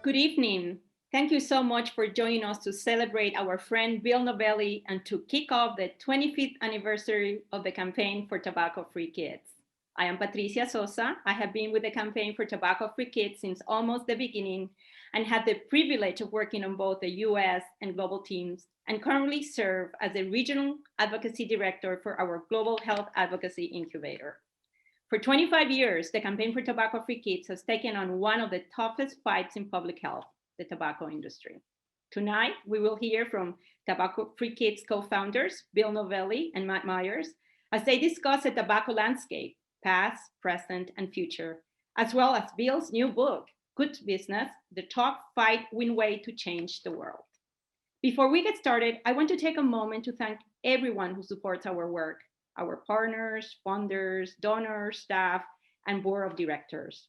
Good evening. Thank you so much for joining us to celebrate our friend Bill Novelli and to kick off the 25th anniversary of the Campaign for Tobacco-Free Kids. I am Patricia Sosa. I have been with the Campaign for Tobacco-Free Kids since almost the beginning and had the privilege of working on both the US and global teams, and currently serve as the Regional Advocacy Director for our Global Health Advocacy Incubator. For 25 years, the Campaign for Tobacco-Free Kids has taken on one of the toughest fights in public health, the tobacco industry. Tonight, we will hear from Tobacco-Free Kids co-founders, Bill Novelli and Matt Myers, as they discuss the tobacco landscape, past, present, and future, as well as Bill's new book, Good Business, the Top 5 Win Way to Change the World. Before we get started, I want to take a moment to thank everyone who supports our work, our partners, funders, donors, staff, and board of directors.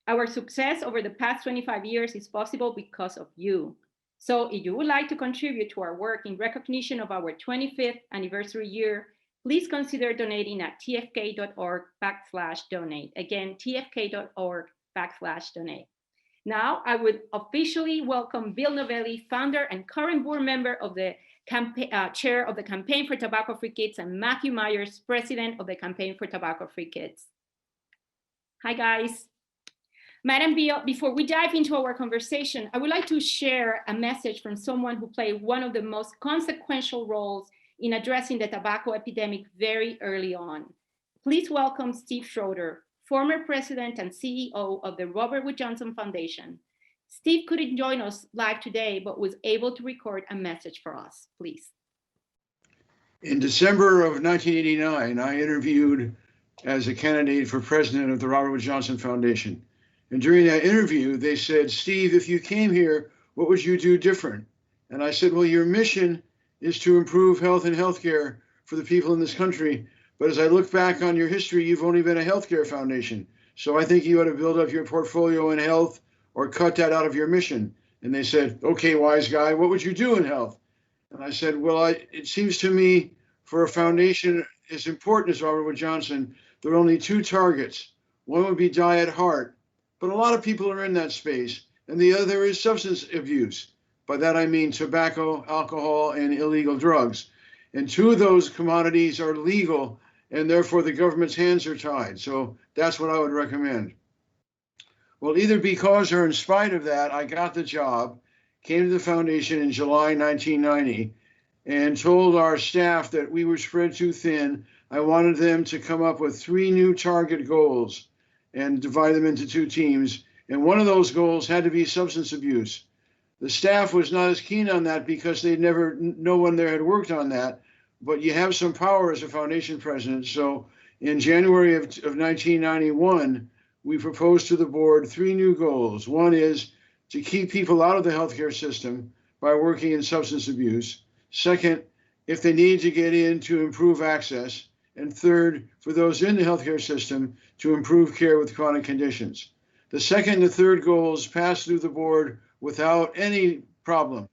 Our success over the past 25 years is possible because of you. So if you would like to contribute to our work in recognition of our 25th anniversary year, please consider donating at tfk.org/donate. Again, tfk.org/donate. Now, I would officially welcome Bill Novelli, founder and current board member of the chair of the Campaign for Tobacco-Free Kids, and Matthew Myers, president of the Campaign for Tobacco-Free Kids. Hi, guys. Madam Bill, before we dive into our conversation, I would like to share a message from someone who played one of the most consequential roles in addressing the tobacco epidemic very early on. Please welcome Steve Schroeder, former president and CEO of the Robert Wood Johnson Foundation. Steve couldn't join us live today, but was able to record a message for us. Please. In December of 1989, I interviewed as a candidate for president of the Robert Wood Johnson Foundation. And during that interview, they said, Steve, if you came here, what would you do different? And I said, well, your mission is to improve health and healthcare for the people in this country. But as I look back on your history, you've only been a healthcare foundation. So I think you ought to build up your portfolio in health or cut that out of your mission. And they said, okay, wise guy, what would you do in health? And I said, well, it seems to me for a foundation as important as Robert Wood Johnson, there are only two targets. One would be die at heart, but a lot of people are in that space. And the other is substance abuse. By that, I mean tobacco, alcohol, and illegal drugs. And two of those commodities are legal, and therefore the government's hands are tied. So that's what I would recommend. Well, either because or in spite of that, I got the job, came to the foundation in July 1990, and told our staff that we were spread too thin. I wanted them to come up with 3 new target goals and divide them into 2 teams. And one of those goals had to be substance abuse. The staff was not as keen on that because no one there had worked on that. But you have some power as a foundation president. So in January of 1991, we proposed to the board 3 new goals. One is to keep people out of the healthcare system by working in substance abuse. Second, if they need to get in, to improve access. And third, for those in the healthcare system, to improve care with chronic conditions. The second and the third goals passed through the board without any problem.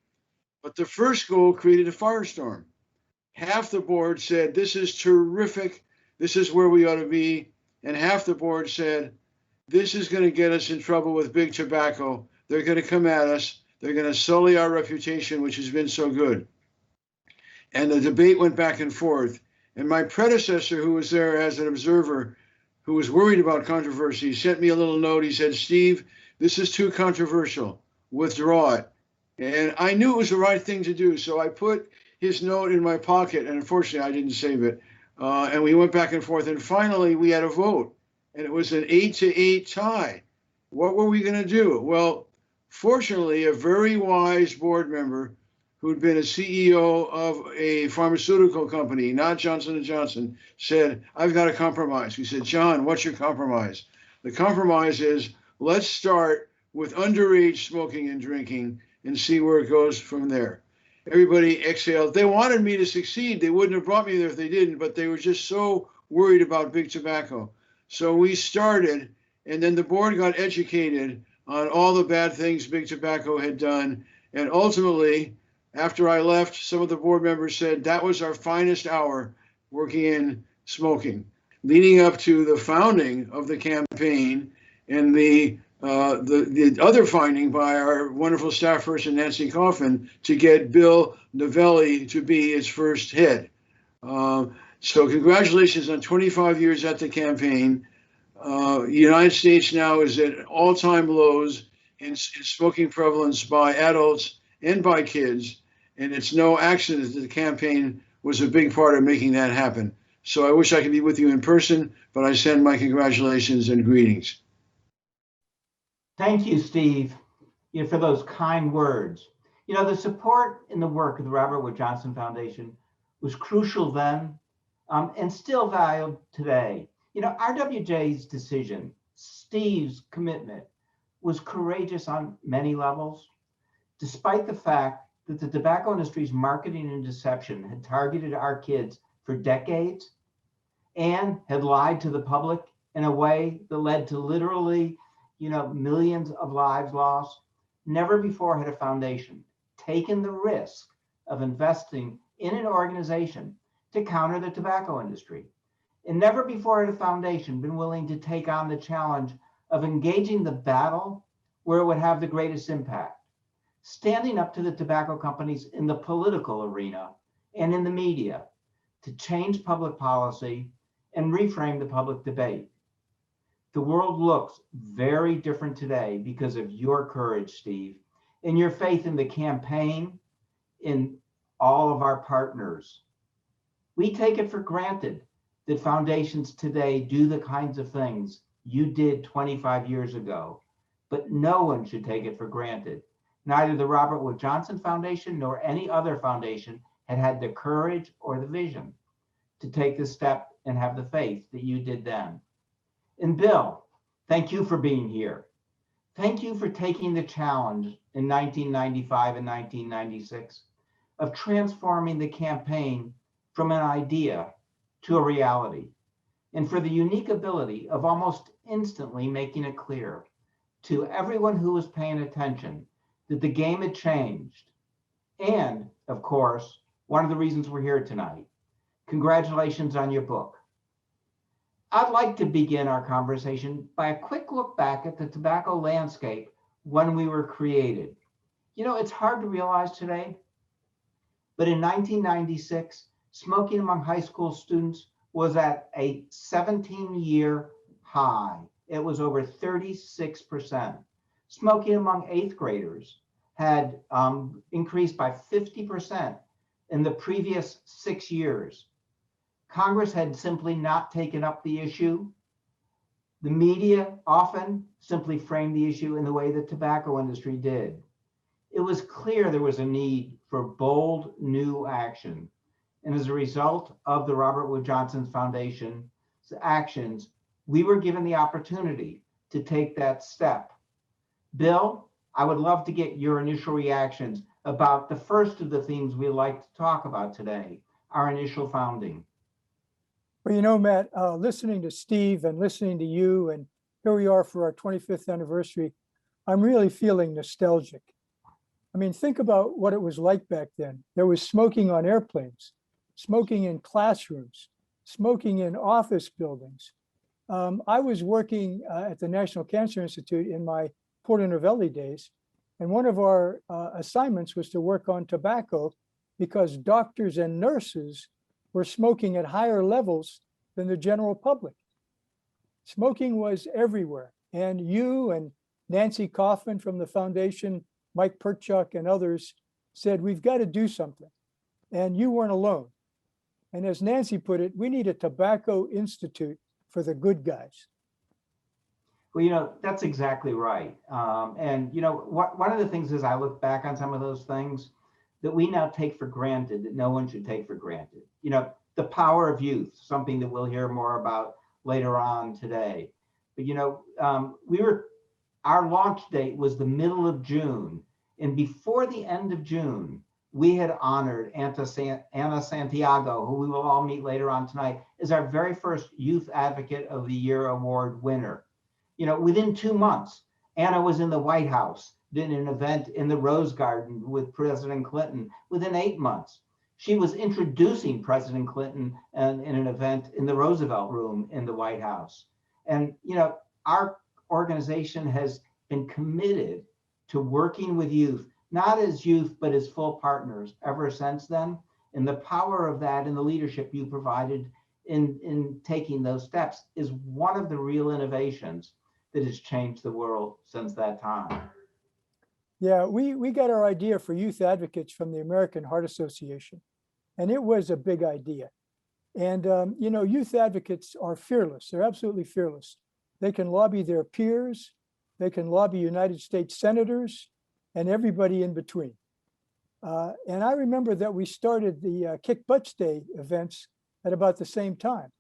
But the first goal created a firestorm. Half the board said, this is terrific, this is where we ought to be. And half the board said, this is going to get us in trouble with big tobacco. They're going to come at us. They're going to sully our reputation, which has been so good. And the debate went back and forth. And my predecessor, who was there as an observer, who was worried about controversy, sent me a little note. He said, Steve, this is too controversial. Withdraw it. And I knew it was the right thing to do. So I put his note in my pocket. And unfortunately, I didn't save it. And we went back and forth. And finally, we had a vote. And it was an 8-8 tie. What were we going to do? Well, fortunately, a very wise board member who'd been a CEO of a pharmaceutical company, not Johnson & Johnson, said, I've got a compromise. We said, John, what's your compromise? The compromise is, let's start with underage smoking and drinking and see where it goes from there. Everybody exhaled. They wanted me to succeed. They wouldn't have brought me there if they didn't, but they were just so worried about big tobacco. So we started, and then the board got educated on all the bad things big tobacco had done. And ultimately, after I left, some of the board members said that was our finest hour working in smoking. Leading up to the founding of the campaign and the the other finding by our wonderful staff person, Nancy Coffin, to get Bill Novelli to be its first head. So congratulations on 25 years at the campaign. The United States now is at all-time lows in smoking prevalence by adults and by kids. And it's no accident that the campaign was a big part of making that happen. So I wish I could be with you in person, but I send my congratulations and greetings. Thank you, Steve, for those kind words. The support in the work of the Robert Wood Johnson Foundation was crucial then and still valued today. RWJ's decision, Steve's commitment, was courageous on many levels, despite the fact that the tobacco industry's marketing and deception had targeted our kids for decades and had lied to the public in a way that led to literally, millions of lives lost. Never before had a foundation taken the risk of investing in an organization to counter the tobacco industry. And never before had a foundation been willing to take on the challenge of engaging the battle where it would have the greatest impact, standing up to the tobacco companies in the political arena and in the media to change public policy and reframe the public debate. The world looks very different today because of your courage, Steve, and your faith in the campaign, in all of our partners. We take it for granted that foundations today do the kinds of things you did 25 years ago, but no one should take it for granted. Neither the Robert Wood Johnson Foundation nor any other foundation had the courage or the vision to take the step and have the faith that you did then. And Bill, thank you for being here. Thank you for taking the challenge in 1995 and 1996 of transforming the campaign from an idea to a reality, and for the unique ability of almost instantly making it clear to everyone who was paying attention that the game had changed. And, of course, one of the reasons we're here tonight. Congratulations on your book. I'd like to begin our conversation by a quick look back at the tobacco landscape when we were created. It's hard to realize today, but in 1996, smoking among high school students was at a 17-year high. It was over 36%. Smoking among eighth graders had increased by 50% in the previous 6 years. Congress had simply not taken up the issue. The media often simply framed the issue in the way the tobacco industry did. It was clear there was a need for bold new action. And as a result of the Robert Wood Johnson Foundation's actions, we were given the opportunity to take that step. Bill, I would love to get your initial reactions about the first of the themes we'd like to talk about today, our initial founding. Well, Matt, listening to Steve and listening to you, and here we are for our 25th anniversary, I'm really feeling nostalgic. I mean, think about what it was like back then. There was smoking on airplanes, smoking in classrooms, smoking in office buildings. I was working at the National Cancer Institute in my Porter Novelli days, and one of our assignments was to work on tobacco because doctors and nurses were smoking at higher levels than the general public. Smoking was everywhere. And you and Nancy Coffin from the foundation, Mike Perchuk and others said, we've got to do something. And you weren't alone. And as Nancy put it, we need a tobacco institute for the good guys. Well, that's exactly right. One of the things as I look back on some of those things that we now take for granted that no one should take for granted. The power of youth, something that we'll hear more about later on today. But our launch date was the middle of June, and before the end of June, we had honored Anna Santiago, who we will all meet later on tonight, as our very first Youth Advocate of the Year award winner. Within 2 months, Anna was in the White House, did an event in the Rose Garden with President Clinton. Within 8 months, she was introducing President Clinton in an event in the Roosevelt Room in the White House. And, our organization has been committed to working with youth, not as youth, but as full partners ever since then. And the power of that and the leadership you provided in taking those steps is one of the real innovations that has changed the world since that time. Yeah, we got our idea for youth advocates from the American Heart Association, and it was a big idea. And, you know, youth advocates are fearless. They're absolutely fearless. They can lobby their peers. They can lobby United States senators and everybody in between. And I remember that we started the Kick Butts Day events at about the same time.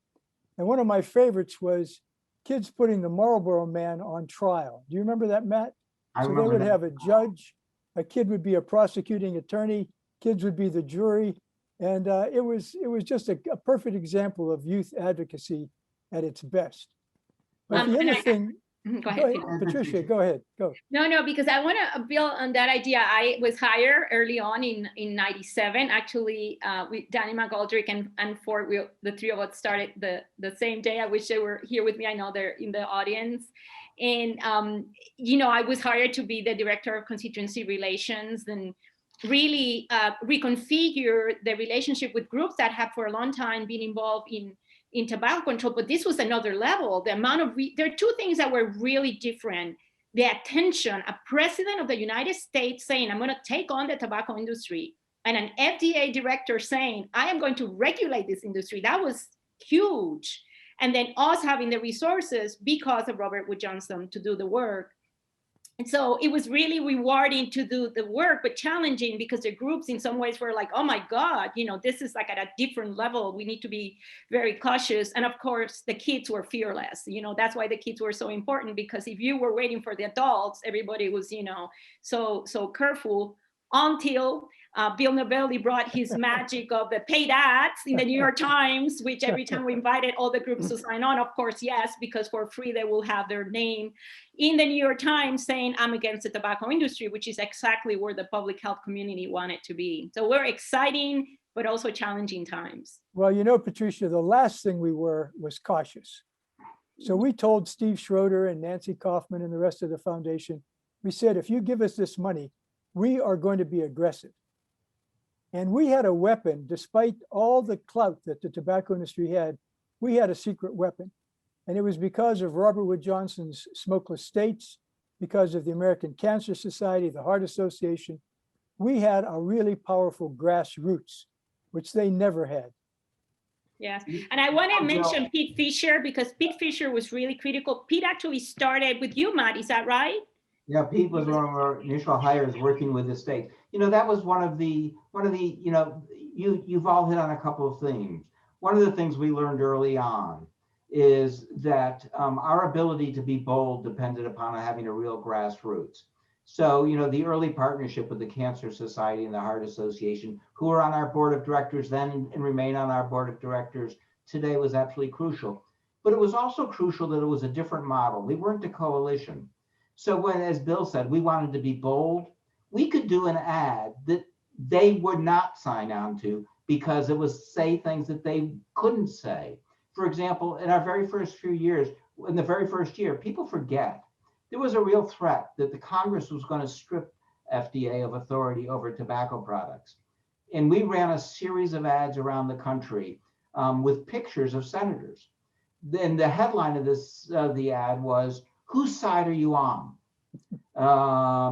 And one of my favorites was kids putting the Marlboro Man on trial. Do you remember that, Matt? So they would have a judge, a kid would be a prosecuting attorney, kids would be the jury. And it was just a perfect example of youth advocacy at its best. But the other thing, go ahead, Patricia, go ahead, go. No, because I want to build on that idea. I was hired early on in 97, actually, with Danny McGoldrick and Ford. The three of us started the same day. I wish they were here with me. I know they're in the audience. And, you know, I was hired to be the director of constituency relations and really reconfigure the relationship with groups that have for a long time been involved in tobacco control. But this was another level. The amount of, there are two things that were really different. The attention, a president of the United States saying, I'm going to take on the tobacco industry, and an FDA director saying, I am going to regulate this industry. That was huge. And then us having the resources because of Robert Wood Johnson to do the work. And so it was really rewarding to do the work, but challenging because the groups in some ways were like, oh my God, you know, this is like at a different level. We need to be very cautious. And of course, the kids were fearless. You know, that's why the kids were so important, because if you were waiting for the adults, everybody was, you know, so careful until Bill Novelli brought his magic of the paid ads in the New York Times, which every time we invited all the groups to sign on, of course, yes, because for free they will have their name in the New York Times saying, I'm against the tobacco industry, which is exactly where the public health community wanted to be. So we're exciting, but also challenging times. Well, you know, Patricia, the last thing we were was cautious. So we told Steve Schroeder and Nancy Kaufman and the rest of the foundation, we said, if you give us this money, we are going to be aggressive. And we had a weapon, despite all the clout that the tobacco industry had, we had a secret weapon. And it was because of Robert Wood Johnson's Smokeless States, because of the American Cancer Society, the Heart Association. We had a really powerful grassroots, which they never had. Yes, and I want to mention Pete Fisher, because Pete Fisher was really critical. Pete actually started with you, Matt, is that right? Yeah, Pete was one of our initial hires working with the state. You know, that was one of the, you know, you've all hit on a couple of things. One of the things we learned early on is that our ability to be bold depended upon having a real grassroots. So, you know, the early partnership with the Cancer Society and the Heart Association, who were on our board of directors then and remain on our board of directors today, was absolutely crucial. But it was also crucial that it was a different model. We weren't a coalition. So when, as Bill said, we wanted to be bold, we could do an ad that they would not sign on to because it was say things that they couldn't say. For example, in our very first few years, in the very first year, people forget, there was a real threat that the Congress was going to strip FDA of authority over tobacco products. And we ran a series of ads around the country with pictures of senators. Then the headline of this, the ad was, whose side are you on?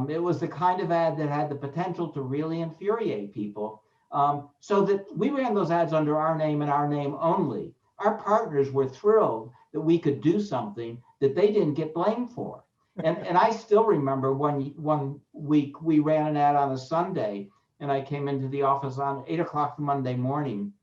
It was the kind of ad that had the potential to really infuriate people. So that we ran those ads under our name and our name only. Our partners were thrilled that we could do something that they didn't get blamed for. And I still remember one week we ran an ad on a Sunday, and I came into the office on 8 o'clock the Monday morning.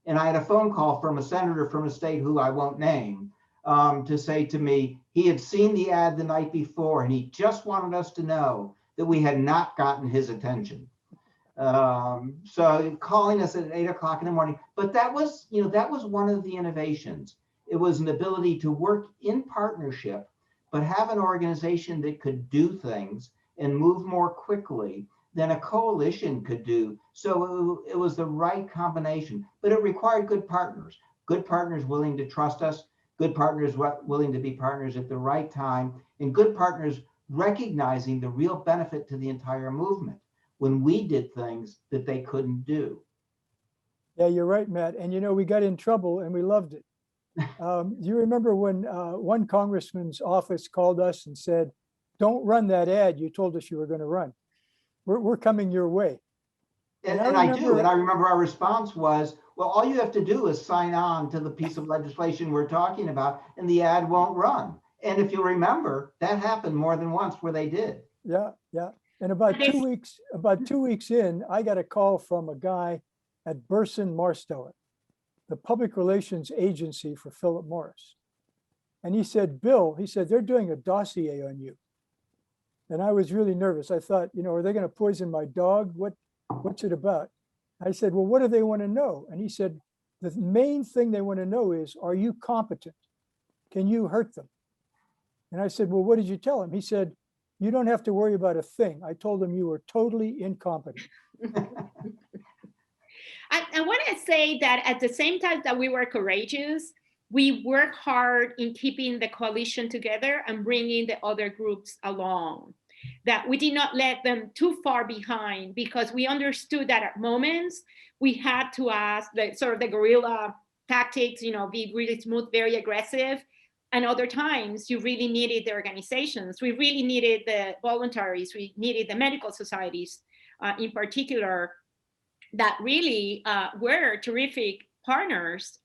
And I had a phone call from a senator from a state who I won't name, to say to me, he had seen the ad the night before and he just wanted us to know that we had not gotten his attention. So calling us at 8 o'clock in the morning, but that was, you know, that was one of the innovations. It was an ability to work in partnership, but have an organization that could do things and move more quickly than a coalition could do. So it was the right combination, but it required good partners willing to trust us, good partners willing to be partners at the right time, and good partners recognizing the real benefit to the entire movement when we did things that they couldn't do. Yeah, you're right, Matt. And we got in trouble and we loved it. You remember when one congressman's office called us and said, "Don't run that ad you told us you were going to run. We're coming your way." And I do. And I remember our response was, well, all you have to do is sign on to the piece of legislation we're talking about and the ad won't run. And if you remember, that happened more than once where they did. Yeah, yeah. And about 2 weeks in, I got a call from a guy at Burson Marsteller, the public relations agency for Philip Morris. And he said, "Bill," he said, "they're doing a dossier on you." And I was really nervous. I thought, are they going to poison my dog? What's it about? I said, "Well, what do they want to know?" And he said, "The main thing they want to know is, are you competent? Can you hurt them?" And I said, "Well, what did you tell him?" He said, "You don't have to worry about a thing. I told him you were totally incompetent." I want to say that at the same time that we were courageous, we worked hard in keeping the coalition together and bringing the other groups along. That we did not let them too far behind, because we understood that at moments we had to ask the sort of the guerrilla tactics, be really smooth, very aggressive. And other times you really needed the organizations. We really needed the voluntaries. We needed the medical societies in particular, that really were terrific partners,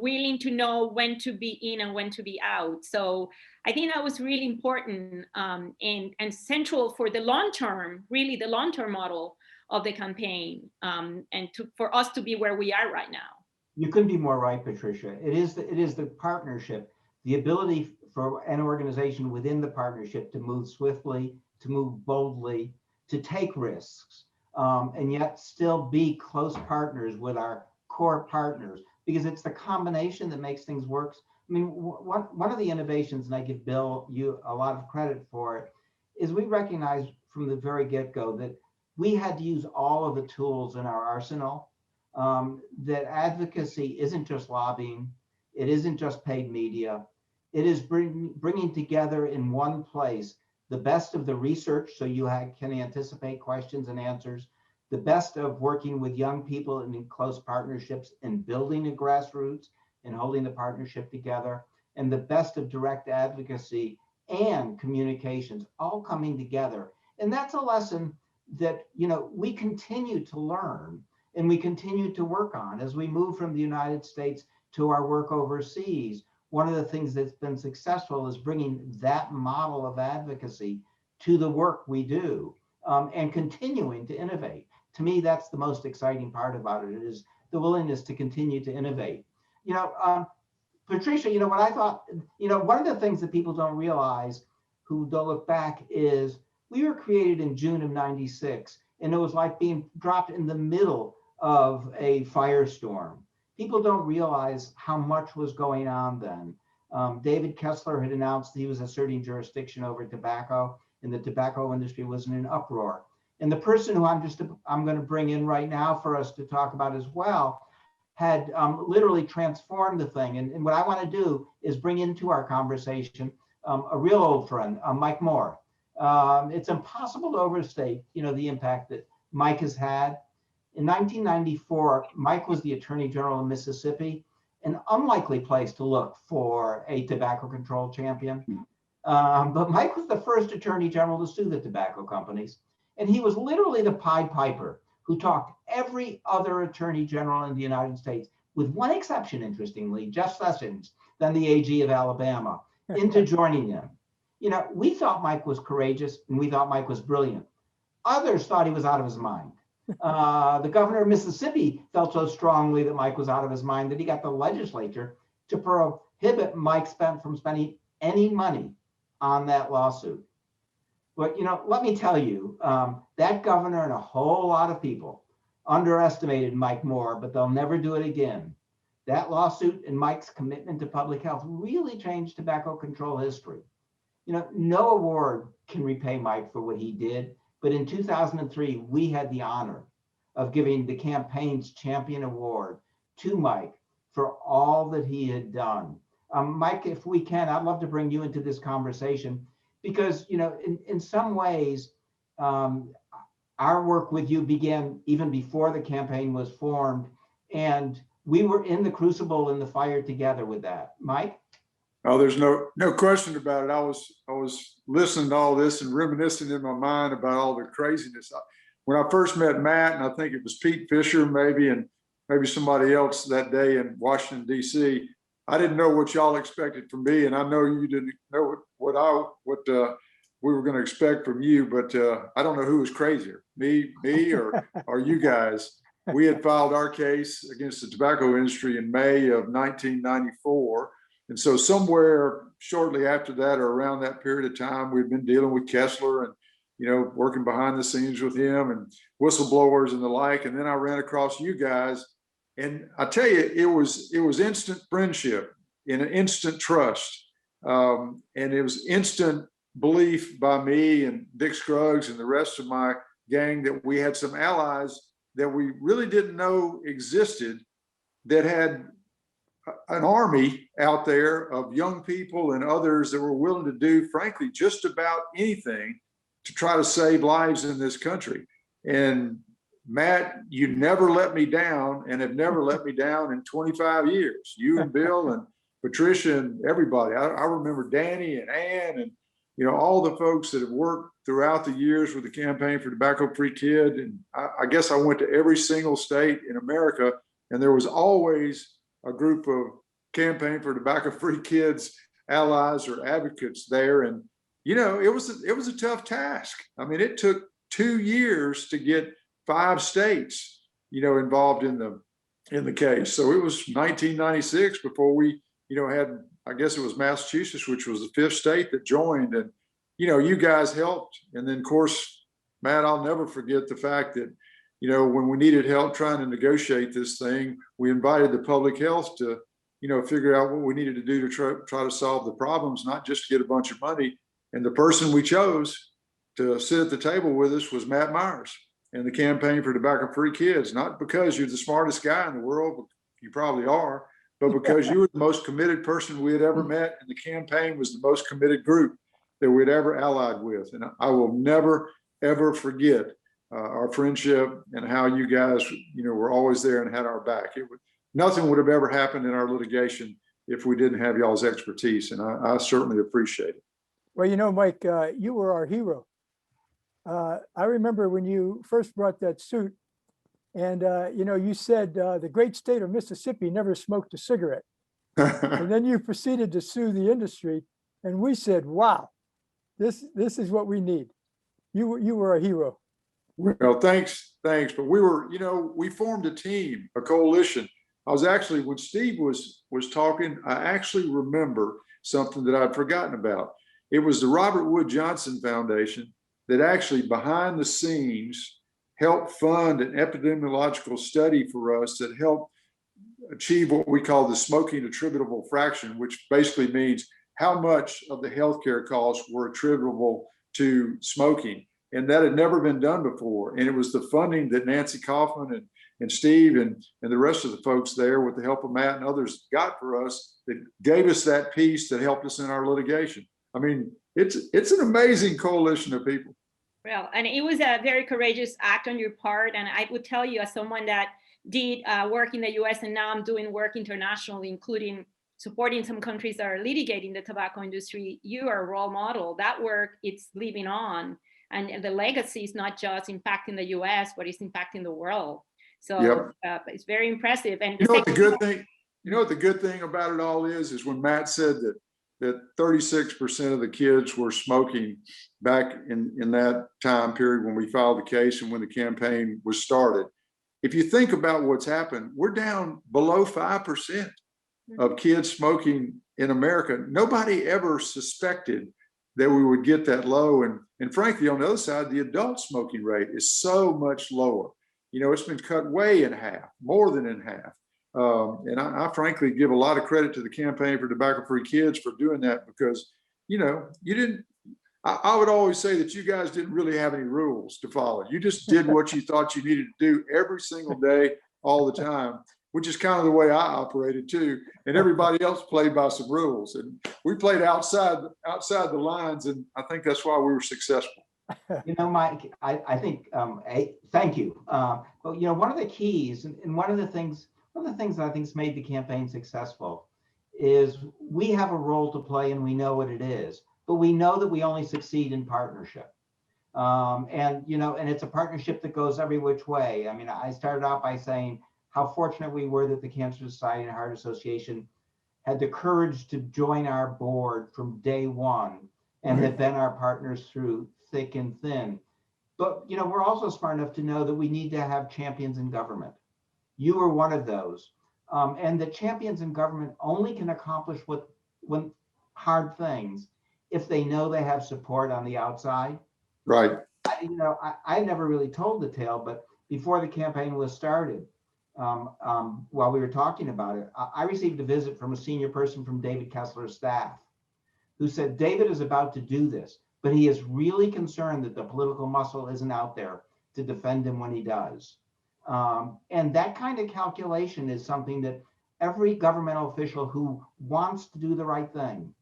willing to know when to be in and when to be out. So I think that was really important and central for the long term, really the long term model of the campaign, and for us to be where we are right now. You couldn't be more right, Patricia. It is the partnership, the ability for an organization within the partnership to move swiftly, to move boldly, to take risks, and yet still be close partners with our core partners, because it's the combination that makes things work. I mean, one of the innovations, and I give Bill you a lot of credit for it, is we recognized from the very get-go that we had to use all of the tools in our arsenal. That advocacy isn't just lobbying, it isn't just paid media, it is bringing together in one place the best of the research, so you can anticipate questions and answers, the best of working with young people and in close partnerships and building a grassroots and holding the partnership together, and the best of direct advocacy and communications all coming together. And that's a lesson that we continue to learn and we continue to work on as we move from the United States to our work overseas. One of the things that's been successful is bringing that model of advocacy to the work we do, and continuing to innovate. To me, that's the most exciting part about it, is the willingness to continue to innovate. Patricia, what I thought, one of the things that people don't realize who don't look back is we were created in June of '96, and it was like being dropped in the middle of a firestorm. People don't realize how much was going on then. David Kessler had announced he was asserting jurisdiction over tobacco, and the tobacco industry was in an uproar. And the person who I'm going to bring in right now for us to talk about as well had literally transformed the thing. And what I want to do is bring into our conversation a real old friend, Mike Moore. It's impossible to overstate, the impact that Mike has had. In 1994, Mike was the Attorney General of Mississippi, an unlikely place to look for a tobacco control champion. But Mike was the first Attorney General to sue the tobacco companies. And he was literally the Pied Piper who talked every other Attorney General in the United States, with one exception, interestingly, Jeff Sessions, then the AG of Alabama, into joining him. We thought Mike was courageous and we thought Mike was brilliant. Others thought he was out of his mind. The governor of Mississippi felt so strongly that Mike was out of his mind that he got the legislature to prohibit Mike from spending any money on that lawsuit. But, let me tell you, that governor and a whole lot of people underestimated Mike Moore, but they'll never do it again. That lawsuit and Mike's commitment to public health really changed tobacco control history. No award can repay Mike for what he did. But in 2003, we had the honor of giving the campaign's champion award to Mike for all that he had done. Mike, if we can, I'd love to bring you into this conversation. because, in some ways, our work with you began even before the campaign was formed, and we were in the crucible and the fire together with that. Mike? Oh, there's no question about it. I was listening to all this and reminiscing in my mind about all the craziness. When I first met Matt, and I think it was Pete Fisher maybe, and maybe somebody else that day in Washington, D.C., I didn't know what y'all expected from me, and I know you didn't know what we were going to expect from you, but I don't know who was crazier, me or you guys. We had filed our case against the tobacco industry in May of 1994. And so somewhere shortly after that, or around that period of time, we've been dealing with Kessler and, working behind the scenes with him and whistleblowers and the like. And then I ran across you guys, and I tell you, it was instant friendship and an instant trust. And it was instant belief by me and Dick Scruggs and the rest of my gang that we had some allies that we really didn't know existed, that had an army out there of young people and others that were willing to do, frankly, just about anything to try to save lives in this country. And Matt, you never let me down, and have never let me down in 25 years. You and Bill and Patricia and everybody. I remember Danny and Ann and all the folks that have worked throughout the years with the Campaign for Tobacco Free Kid. And I guess I went to every single state in America, and there was always a group of Campaign for Tobacco Free Kids allies or advocates there. And it was a tough task. I mean, it took 2 years to get 5 states involved in the case. So it was 1996 before we had, I guess it was Massachusetts, which was the 5th state that joined. And you guys helped. And then, of course, Matt, I'll never forget the fact that when we needed help trying to negotiate this thing, we invited the public health to figure out what we needed to do to try to solve the problems, not just to get a bunch of money. And the person we chose to sit at the table with us was Matt Myers and the Campaign for Tobacco Free Kids, not because you're the smartest guy in the world, you probably are, but because you were the most committed person we had ever met, and the campaign was the most committed group that we'd ever allied with. And I will never, ever forget our friendship and how you guys, were always there and had our back. Nothing would have ever happened in our litigation if we didn't have y'all's expertise, and I certainly appreciate it. Well, Mike, you were our hero. I remember when you first brought that suit, and you said the great state of Mississippi never smoked a cigarette. And then you proceeded to sue the industry, and we said, wow, this is what we need. You were a hero. Well, thanks. But we formed a team, a coalition. I was actually, when Steve was talking, I actually remember something that I'd forgotten about. It was the Robert Wood Johnson Foundation that actually behind the scenes helped fund an epidemiological study for us that helped achieve what we call the smoking attributable fraction, which basically means how much of the healthcare costs were attributable to smoking. And that had never been done before. And it was the funding that Nancy Kaufman and Steve and the rest of the folks there, with the help of Matt and others, got for us, that gave us that piece that helped us in our litigation. I mean, it's an amazing coalition of people. Well, and it was a very courageous act on your part. And I would tell you, as someone that did work in the US, and now I'm doing work internationally, including supporting some countries that are litigating the tobacco industry, you are a role model. That work, it's living on. And the legacy is not just impacting the US, but it's impacting the world. So yep. It's very impressive. And what the good thing about it all is when Matt said that 36% of the kids were smoking back in that time period when we filed the case and when the campaign was started. If you think about what's happened, we're down below 5% of kids smoking in America. Nobody ever suspected that we would get that low. And frankly, on the other side, the adult smoking rate is so much lower. It's been cut way in half, more than in half. And I frankly give a lot of credit to the Campaign for Tobacco Free Kids for doing that, because, I would always say that you guys didn't really have any rules to follow. You just did what you thought you needed to do every single day, all the time. which is kind of the way I operated too. And everybody else played by some rules, and we played outside the lines, and I think that's why we were successful. You know, Mike, I think, thank you. But you know, one of the keys, and one of the things that I think has made the campaign successful is we have a role to play, and we know what it is. But we know that we only succeed in partnership. And you know, and it's a partnership that goes every which way. I mean, I started out by saying how fortunate we were that the Cancer Society and Heart Association had the courage to join our board from day one, and have been our partners through thick and thin. But you know, we're also smart enough to know that we need to have champions in government. You were one of those, and the champions in government only can accomplish when hard things if they know they have support on the outside. Right. You know, I never really told the tale, but before the campaign was started, while we were talking about it, I received a visit from a senior person from David Kessler's staff who said, David is about to do this, but he is really concerned that the political muscle isn't out there to defend him when he does. And that kind of calculation is something that every governmental official who wants to do the right thing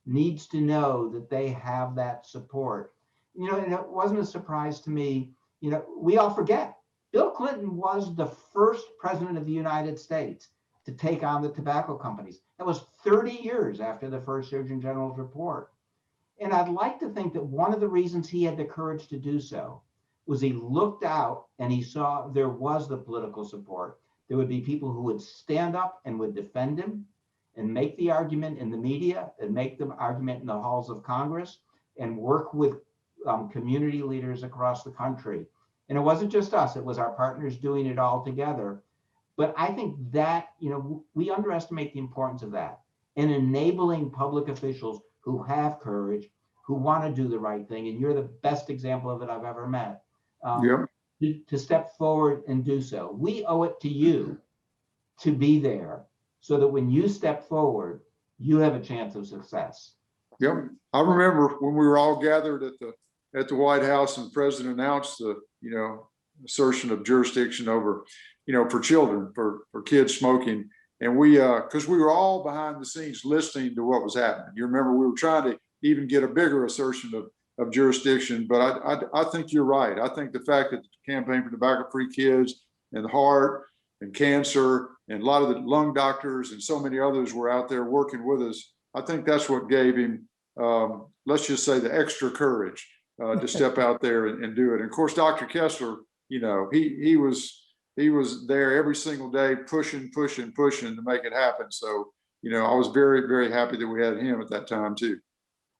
needs to know, that they have that support. You know, and it wasn't a surprise to me. You know, we all forget, Bill Clinton was the first president of the United States to take on the tobacco companies. That was 30 years after the first Surgeon General's report. And I'd like to think that one of the reasons he had the courage to do so was he looked out and he saw there was the political support. There would be people who would stand up and would defend him and make the argument in the media and make the argument in the halls of Congress and work with community leaders across the country. And it wasn't just us, it was our partners doing it all together. But I think that, you know, we underestimate the importance of that, and enabling public officials who have courage, who want to do the right thing. And you're the best example of it I've ever met. To step forward and do so. We owe it to you to be there so that when you step forward, you have a chance of success. Yep. I remember when we were all gathered at the White House and the president announced the, you know, assertion of jurisdiction over, you know, for children, for kids smoking. And we, because we were all behind the scenes listening to what was happening. You remember we were trying to even get a bigger assertion of jurisdiction, but I think you're right. I think the fact that the Campaign for Tobacco-Free Kids and heart and cancer and a lot of the lung doctors and so many others were out there working with us. I think that's what gave him, let's just say, the extra courage to step out there and do it. And of course, Dr. Kessler, you know, he was there every single day, pushing to make it happen. So, you know, I was very, very happy that we had him at that time too.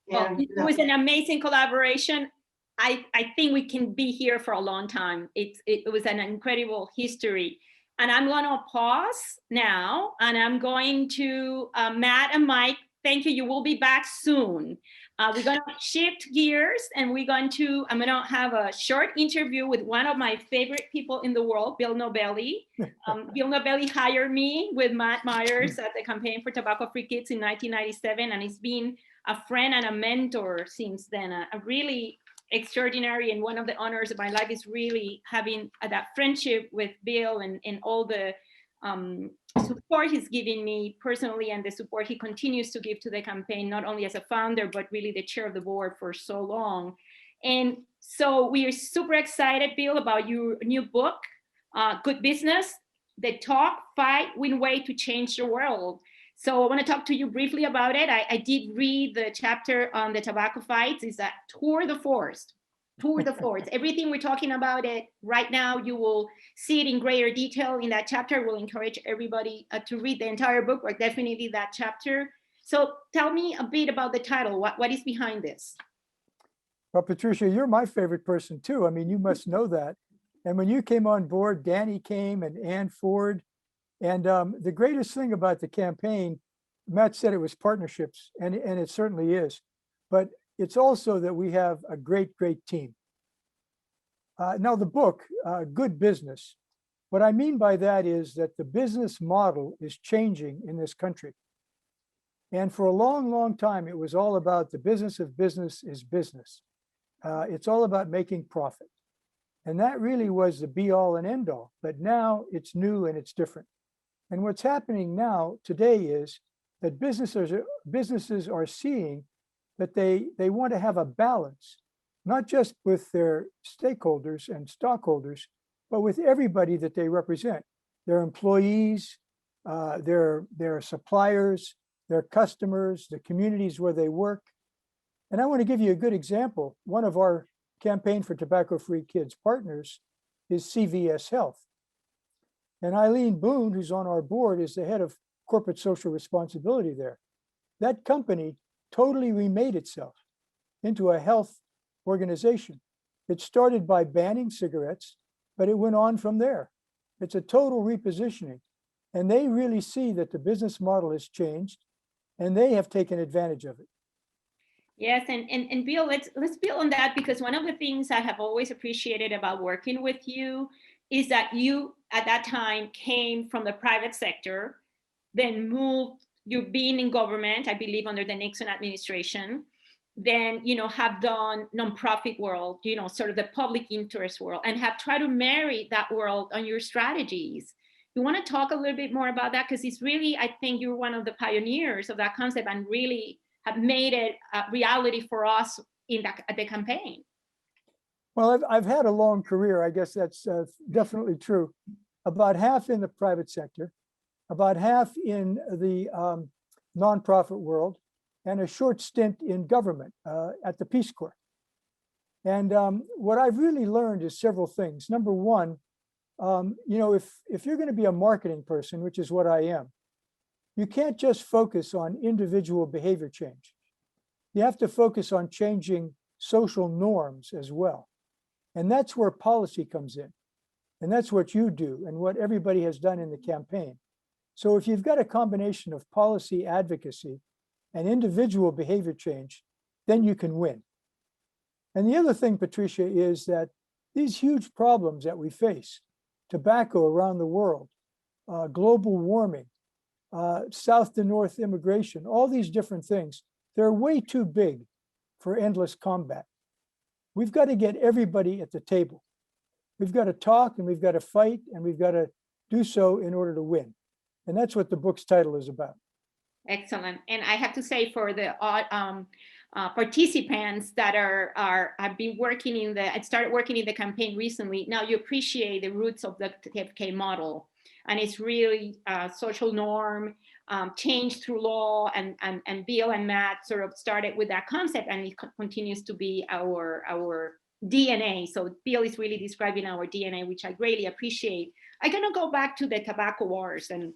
Well, it was an amazing collaboration. I think we can be here for a long time. It was an incredible history. And I'm going to pause now, and I'm going to, Matt and Mike, thank you. You will be back soon. We're going to shift gears, and I'm going to have a short interview with one of my favorite people in the world, Bill Novelli. Bill Novelli hired me with Matt Myers at the Campaign for Tobacco-Free Kids in 1997, and he's been a friend and a mentor since then. A really extraordinary, and one of the honors of my life is really having that friendship with Bill and all the support he's giving me personally, and the support he continues to give to the campaign, not only as a founder, but really the chair of the board for so long. And so we are super excited, Bill, about your new book, Good Business, the Talk, Fight, Win Way to Change the World. So I want to talk to you briefly about it. I did read the chapter on the tobacco fights. It's a tour de force. Everything we're talking about it right now, you will see it in greater detail in that chapter. We'll encourage everybody to read the entire book, or definitely that chapter. So tell me a bit about the title. What is behind this? Well, Patricia, you're my favorite person too. I mean, you must know that. And when you came on board, Danny came and Ann Ford. And the greatest thing about the campaign, Matt said it was partnerships, and it certainly is. But it's also that we have a great, great team. Now, the book, Good Business, what I mean by that is that the business model is changing in this country. And for a long, long time, it was all about the business of business is business. It's all about making profit. And that really was the be all and end all. But now it's new and it's different. And what's happening now today is that businesses are seeing that they want to have a balance, not just with their stakeholders and stockholders, but with everybody that they represent, their employees, their suppliers, their customers, the communities where they work. And I want to give you a good example. One of our Campaign for Tobacco-Free Kids partners is CVS Health. And Eileen Boone, who's on our board, is the head of corporate social responsibility there. That company totally remade itself into a health organization. It started by banning cigarettes, but it went on from there. It's a total repositioning. And they really see that the business model has changed, and they have taken advantage of it. Yes, and Bill, let's build on that, because one of the things I have always appreciated about working with you is that you at that time came from the private sector, then moved, you've been in government, I believe under the Nixon administration, then have done nonprofit world, sort of the public interest world, and have tried to marry that world on your strategies. You want to talk a little bit more about that? Because it's really, I think you're one of the pioneers of that concept and really have made it a reality for us at the campaign. Well, I've had a long career. I guess that's definitely true. About half in the private sector, about half in the nonprofit world, and a short stint in government at the Peace Corps. And what I've really learned is several things. Number one, if you're going to be a marketing person, which is what I am, you can't just focus on individual behavior change. You have to focus on changing social norms as well. And that's where policy comes in. And that's what you do and what everybody has done in the campaign. So if you've got a combination of policy advocacy and individual behavior change, then you can win. And the other thing, Patricia, is that these huge problems that we face, tobacco around the world, global warming, south to north immigration, all these different things, they're way too big for endless combat. We've got to get everybody at the table. We've got to talk, and we've got to fight, and we've got to do so in order to win. And that's what the book's title is about. Excellent. And I have to say, for the participants that have been working started working in the campaign recently, now you appreciate the roots of the TFK model. And it's really social norm, change through law, and Bill and Matt sort of started with that concept, and it continues to be our DNA. So Bill is really describing our DNA, which I greatly appreciate. I'm gonna go back to the tobacco wars and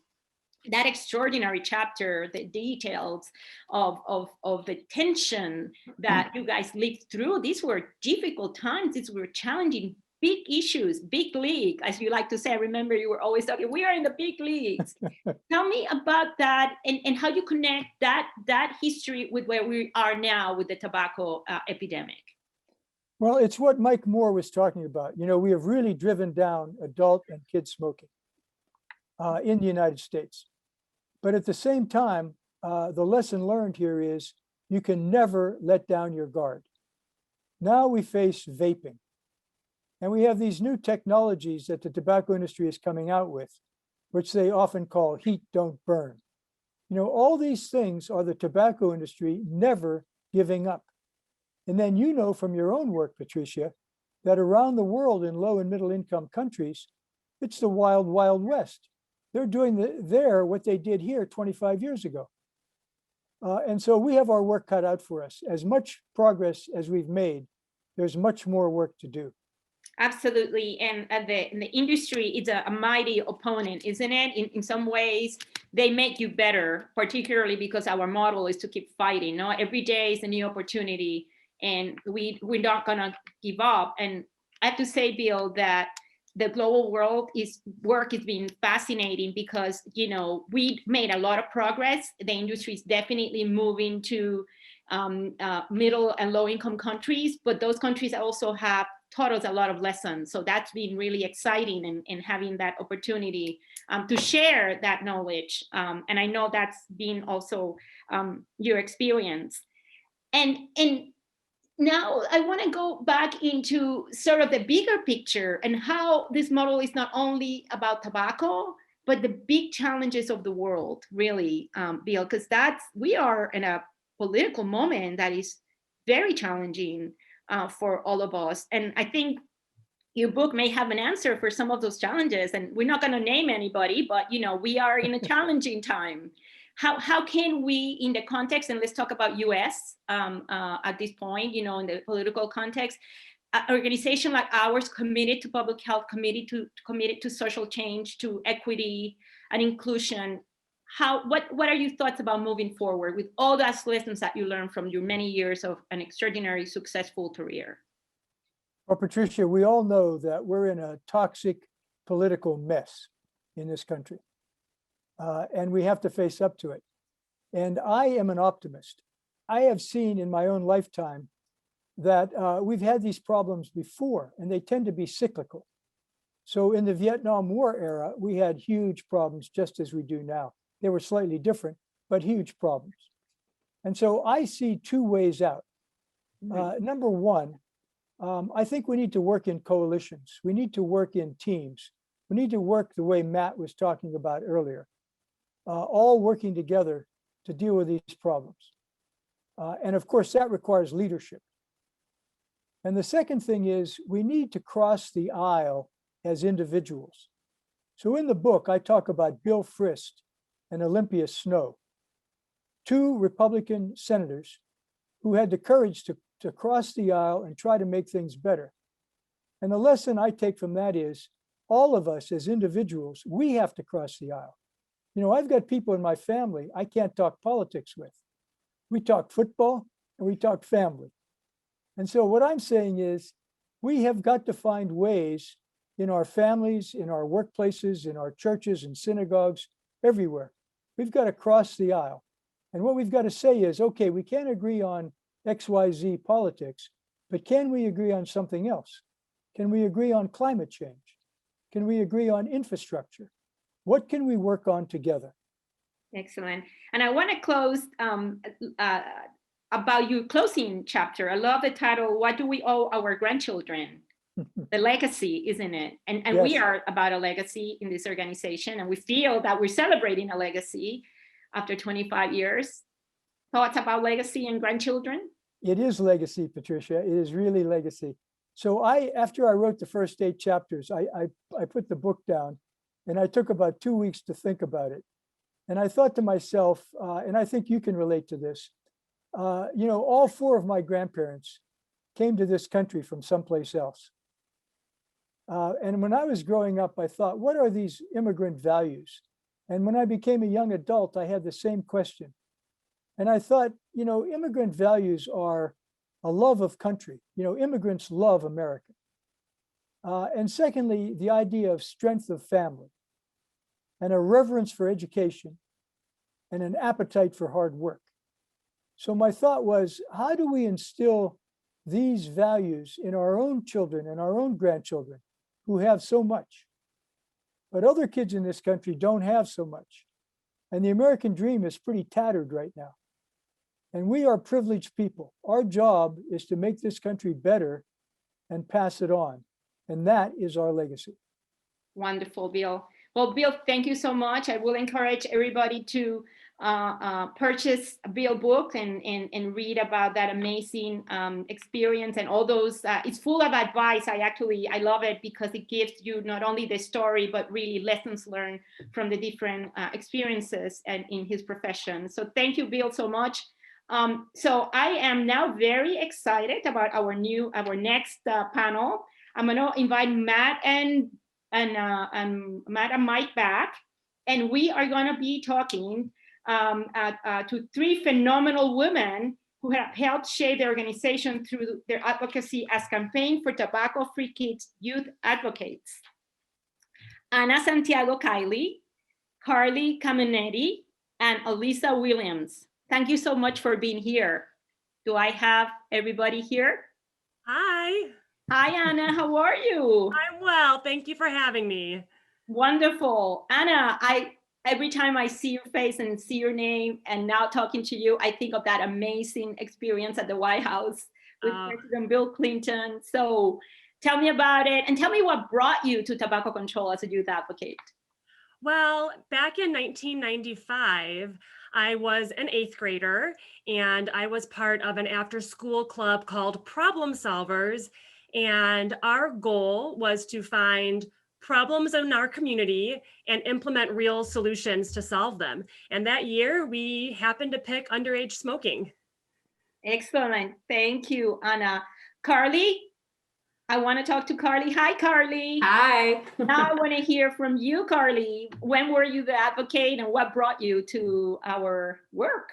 that extraordinary chapter, the details of the tension that you guys lived through. These were difficult times. These were challenging, big issues, big league, as you like to say. I remember you were always talking, we are in the big leagues. Tell me about that and how you connect that history with where we are now with the tobacco epidemic. Well, it's what Mike Moore was talking about. We have really driven down adult and kid smoking in the United States. But at the same time, the lesson learned here is you can never let down your guard. Now we face vaping. And we have these new technologies that the tobacco industry is coming out with, which they often call heat don't burn. All these things are the tobacco industry never giving up. And then from your own work, Patricia, that around the world in low and middle income countries, it's the wild, wild west. They're doing what they did here 25 years ago. And so we have our work cut out for us. As much progress as we've made, there's much more work to do. Absolutely. And the industry is a mighty opponent, isn't it? In some ways, they make you better, particularly because our model is to keep fighting. Every day is a new opportunity, and we're not going to give up. And I have to say, Bill, that the global work has been fascinating because, we made a lot of progress. The industry is definitely moving to middle and low income countries, but those countries also have taught us a lot of lessons. So that's been really exciting and having that opportunity to share that knowledge. And I know that's been also your experience. And now I want to go back into sort of the bigger picture and how this model is not only about tobacco, but the big challenges of the world, really, Bill, because we are in a political moment that is very challenging for all of us. And I think your book may have an answer for some of those challenges. And we're not going to name anybody, but we are in a challenging time. How can we, in the context, and let's talk about US at this point, in the political context, an organization like ours committed to public health, committed to social change, to equity and inclusion, what are your thoughts about moving forward with all those lessons that you learned from your many years of an extraordinary successful career? Well, Patricia, we all know that we're in a toxic political mess in this country, and we have to face up to it. And I am an optimist. I have seen in my own lifetime that we've had these problems before, and they tend to be cyclical. So in the Vietnam War era, we had huge problems just as we do now. They were slightly different, but huge problems. And so I see two ways out. Number one, I think we need to work in coalitions. We need to work in teams. We need to work the way Matt was talking about earlier, all working together to deal with these problems. And of course, that requires leadership. And the second thing is we need to cross the aisle as individuals. So in the book, I talk about Bill Frist and Olympia Snowe, two Republican senators who had the courage to cross the aisle and try to make things better. And the lesson I take from that is all of us as individuals, we have to cross the aisle. I've got people in my family I can't talk politics with. We talk football and we talk family. And so what I'm saying is we have got to find ways in our families, in our workplaces, in our churches and synagogues, everywhere. We've got to cross the aisle. And what we've got to say is, okay, we can't agree on XYZ politics, but can we agree on something else? Can we agree on climate change? Can we agree on infrastructure? What can we work on together? Excellent. And I want to close about your closing chapter. I love the title, What Do We Owe Our Grandchildren? The legacy, isn't it? And yes. We are about a legacy in this organization, and we feel that we're celebrating a legacy after 25 years. Thoughts about legacy and grandchildren? It is legacy, Patricia. It is really legacy. So after I wrote the first 8 chapters, I put the book down and I took about 2 weeks to think about it. And I thought to myself, and I think you can relate to this, all 4 of my grandparents came to this country from someplace else. And when I was growing up, I thought, what are these immigrant values? And when I became a young adult, I had the same question. And I thought, immigrant values are a love of country. Immigrants love America. And secondly, the idea of strength of family and a reverence for education and an appetite for hard work. So my thought was, how do we instill these values in our own children and our own grandchildren who have so much? But other kids in this country don't have so much. And the American dream is pretty tattered right now. And we are privileged people. Our job is to make this country better and pass it on. And that is our legacy. Wonderful, Bill. Well, Bill, thank you so much. I will encourage everybody to purchase Bill's book and read about that amazing experience and all those. It's full of advice. I love it because it gives you not only the story, but really lessons learned from the different experiences and in his profession. So thank you, Bill, so much. So I am now very excited about our next panel. I'm going to invite Matt and Mike back, and we are going to be talking to 3 phenomenal women who have helped shape the organization through their advocacy as Campaign for Tobacco-Free Kids Youth Advocates. Ana Santiago Kiley, Carly Camenetti, and Elisa Williams. Thank you so much for being here. Do I have everybody here? Hi. Hi, Anna. How are you? I'm well. Thank you for having me. Wonderful. Anna, every time I see your face and see your name and now talking to you, I think of that amazing experience at the White House with President Bill Clinton. So tell me about it and tell me what brought you to tobacco control as a youth advocate. Well, back in 1995, I was an 8th grader and I was part of an after school club called Problem Solvers. And our goal was to find problems in our community and implement real solutions to solve them. And that year we happened to pick underage smoking. Excellent. Thank you, Anna. Carly, I want to talk to Carly. Hi, Carly. Hi. Now I want to hear from you, Carly. When were you the advocate and what brought you to our work?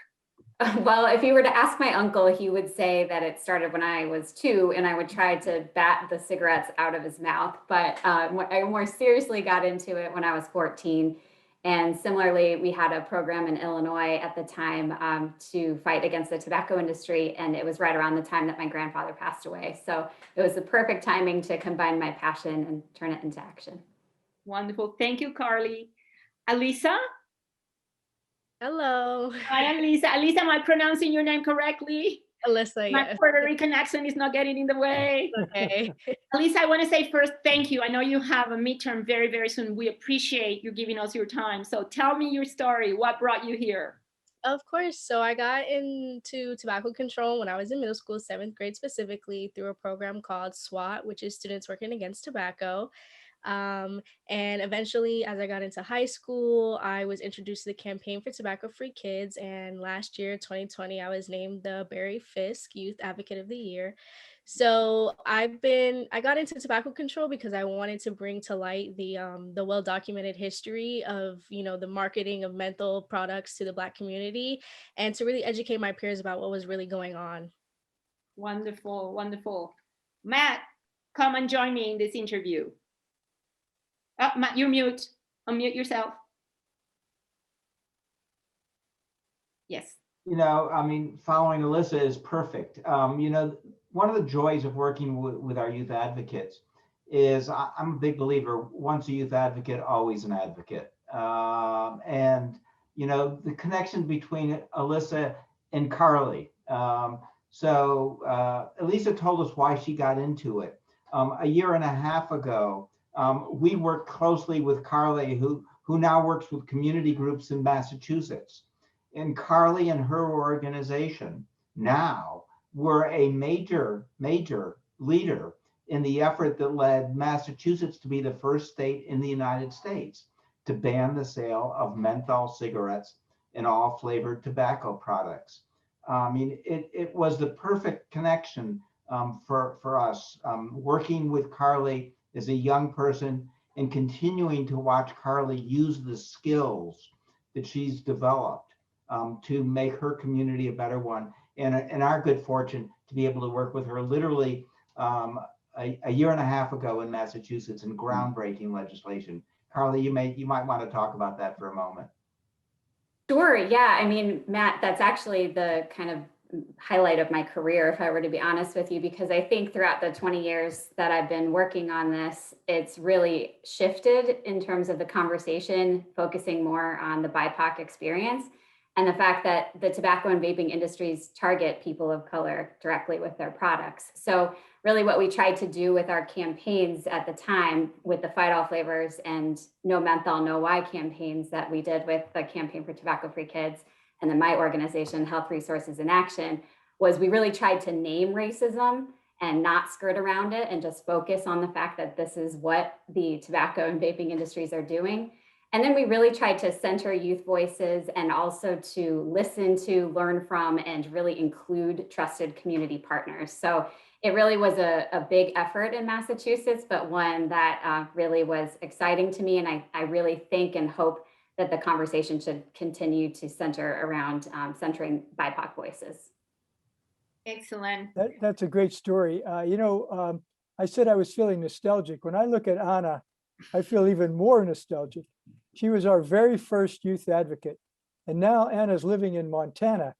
Well, if you were to ask my uncle, he would say that it started when I was 2 and I would try to bat the cigarettes out of his mouth. But I more seriously got into it when I was 14. And similarly, we had a program in Illinois at the time to fight against the tobacco industry. And it was right around the time that my grandfather passed away. So it was the perfect timing to combine my passion and turn it into action. Wonderful. Thank you, Carly. Alisa? Hello. Hi, Alisa. Alisa, am I pronouncing your name correctly? Alyssa, My yes. Puerto Rican accent is not getting in the way. Okay. Alisa, I want to say first, thank you. I know you have a midterm very, very soon. We appreciate you giving us your time. So tell me your story. What brought you here? Of course. So I got into tobacco control when I was in middle school, 7th grade specifically, through a program called SWAT, which is Students Working Against Tobacco. And eventually, as I got into high school, I was introduced to the Campaign for Tobacco-Free Kids. And last year, 2020, I was named the Barry Fisk Youth Advocate of the Year. So I got into tobacco control because I wanted to bring to light the well-documented history of, the marketing of menthol products to the Black community and to really educate my peers about what was really going on. Wonderful, wonderful. Matt, come and join me in this interview. Matt, you're mute. Unmute yourself. Yes. Following Alyssa is perfect. One of the joys of working with our youth advocates is I'm a big believer, once a youth advocate, always an advocate. The connection between Alyssa and Carly. Elisa told us why she got into it. A year and a half ago, we worked closely with Carly, who now works with community groups in Massachusetts. And Carly and her organization now were a major leader in the effort that led Massachusetts to be the first state in the United States to ban the sale of menthol cigarettes and all flavored tobacco products. It was the perfect connection for us, working with Carly as a young person and continuing to watch Carly use the skills that she's developed to make her community a better one. And our good fortune to be able to work with her literally a year and a half ago in Massachusetts in groundbreaking legislation. Carly, you might want to talk about that for a moment. Sure. Yeah. Matt, that's actually the kind of highlight of my career, if I were to be honest with you, because I think throughout the 20 years that I've been working on this, it's really shifted in terms of the conversation, focusing more on the BIPOC experience and the fact that the tobacco and vaping industries target people of color directly with their products. So really what we tried to do with our campaigns at the time with the Fight All Flavors and No Menthol, No Why campaigns that we did with the Campaign for Tobacco-Free Kids and then my organization, Health Resources in Action, was we really tried to name racism and not skirt around it and just focus on the fact that this is what the tobacco and vaping industries are doing. And then we really tried to center youth voices and also to listen to, learn from, and really include trusted community partners. So it really was a big effort in Massachusetts, but one that really was exciting to me. And I really think and hope that the conversation should continue to center around centering BIPOC voices. Excellent. That's a great story. I said I was feeling nostalgic. When I look at Anna, I feel even more nostalgic. She was our very first youth advocate. And now Anna's living in Montana.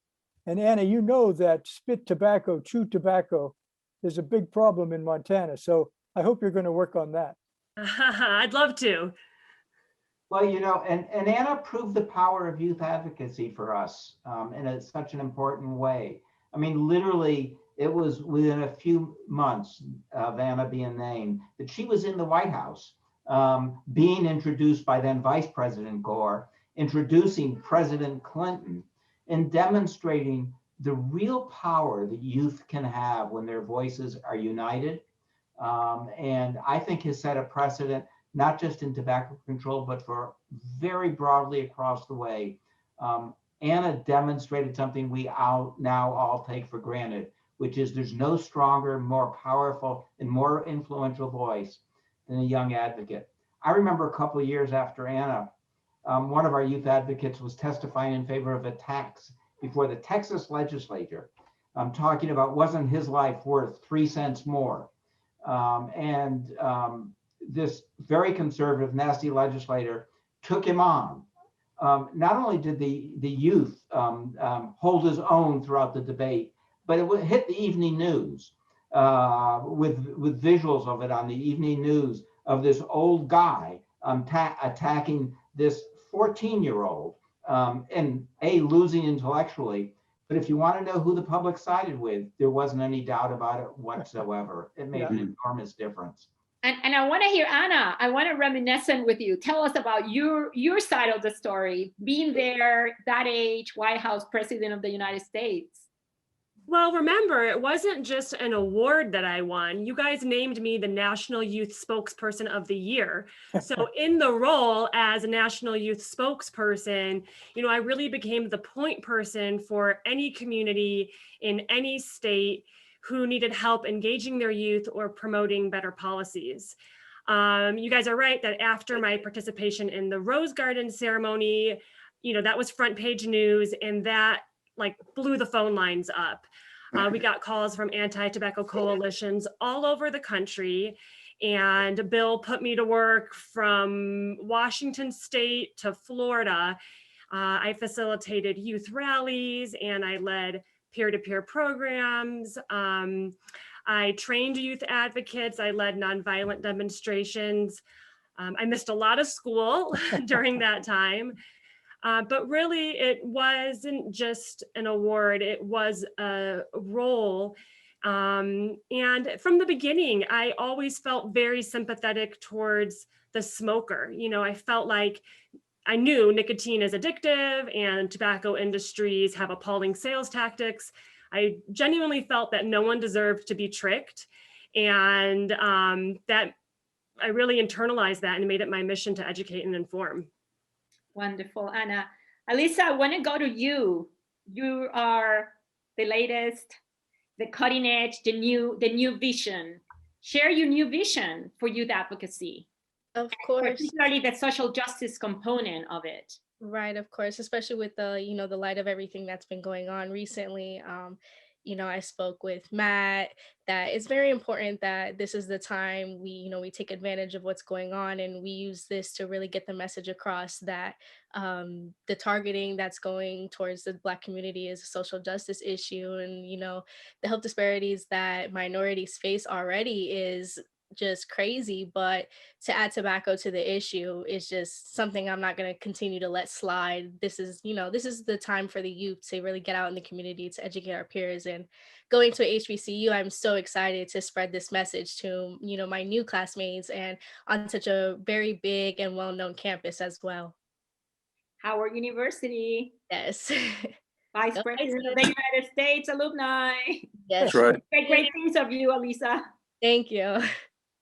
And Anna, you know that spit tobacco, chew tobacco is a big problem in Montana. So I hope you're going to work on that. I'd love to. Well, and Anna proved the power of youth advocacy for us in such an important way. Literally, it was within a few months of Anna being named that she was in the White House being introduced by then Vice President Gore, introducing President Clinton, and demonstrating the real power that youth can have when their voices are united. And I think has set a precedent, not just in tobacco control, but for very broadly across the way. Anna demonstrated something we now all take for granted, which is there's no stronger, more powerful, and more influential voice than a young advocate. I remember a couple of years after Anna, one of our youth advocates was testifying in favor of a tax before the Texas legislature, talking about wasn't his life worth 3 cents more. This very conservative, nasty legislator took him on. Not only did the youth hold his own throughout the debate, but it hit the evening news with visuals of it on the evening news of this old guy attacking this 14-year-old and losing intellectually. But if you want to know who the public sided with, there wasn't any doubt about it whatsoever. It made an enormous difference. And I want to hear, Anna, I want to reminiscent with you. Tell us about your side of the story, being there, that age, White House President of the United States. Well, remember, it wasn't just an award that I won. You guys named me the National Youth Spokesperson of the Year. So in the role as a National Youth Spokesperson, I really became the point person for any community in any state who needed help engaging their youth or promoting better policies. You guys are right that after my participation in the Rose Garden ceremony, that was front page news, and that blew the phone lines up. We got calls from anti-tobacco coalitions all over the country, and Bill put me to work from Washington State to Florida. I facilitated youth rallies and I led peer-to-peer programs. I trained youth advocates. I led nonviolent demonstrations. I missed a lot of school during that time. But really, it wasn't just an award, it was a role. And from the beginning, I always felt very sympathetic towards the smoker. I felt like I knew nicotine is addictive and tobacco industries have appalling sales tactics. I genuinely felt that no one deserved to be tricked. And that I really internalized that and made it my mission to educate and inform. Wonderful, Anna. Alisa, I want to go to you. You are the latest, the cutting edge, the new vision. Share your new vision for youth advocacy. Of course. Particularly the social justice component of it. Right, of course, especially with the light of everything that's been going on recently. I spoke with Matt that it's very important that this is the time we take advantage of what's going on, and we use this to really get the message across that the targeting that's going towards the Black community is a social justice issue, and the health disparities that minorities face already is just crazy, but to add tobacco to the issue is just something I'm not going to continue to let slide. This is the time for the youth to really get out in the community to educate our peers. And going to HBCU, I'm so excited to spread this message to my new classmates and on such a very big and well-known campus as well. Howard University. Yes. Vice President of the United States alumni. Yes. That's right. Great things of you, Alisa. Thank you.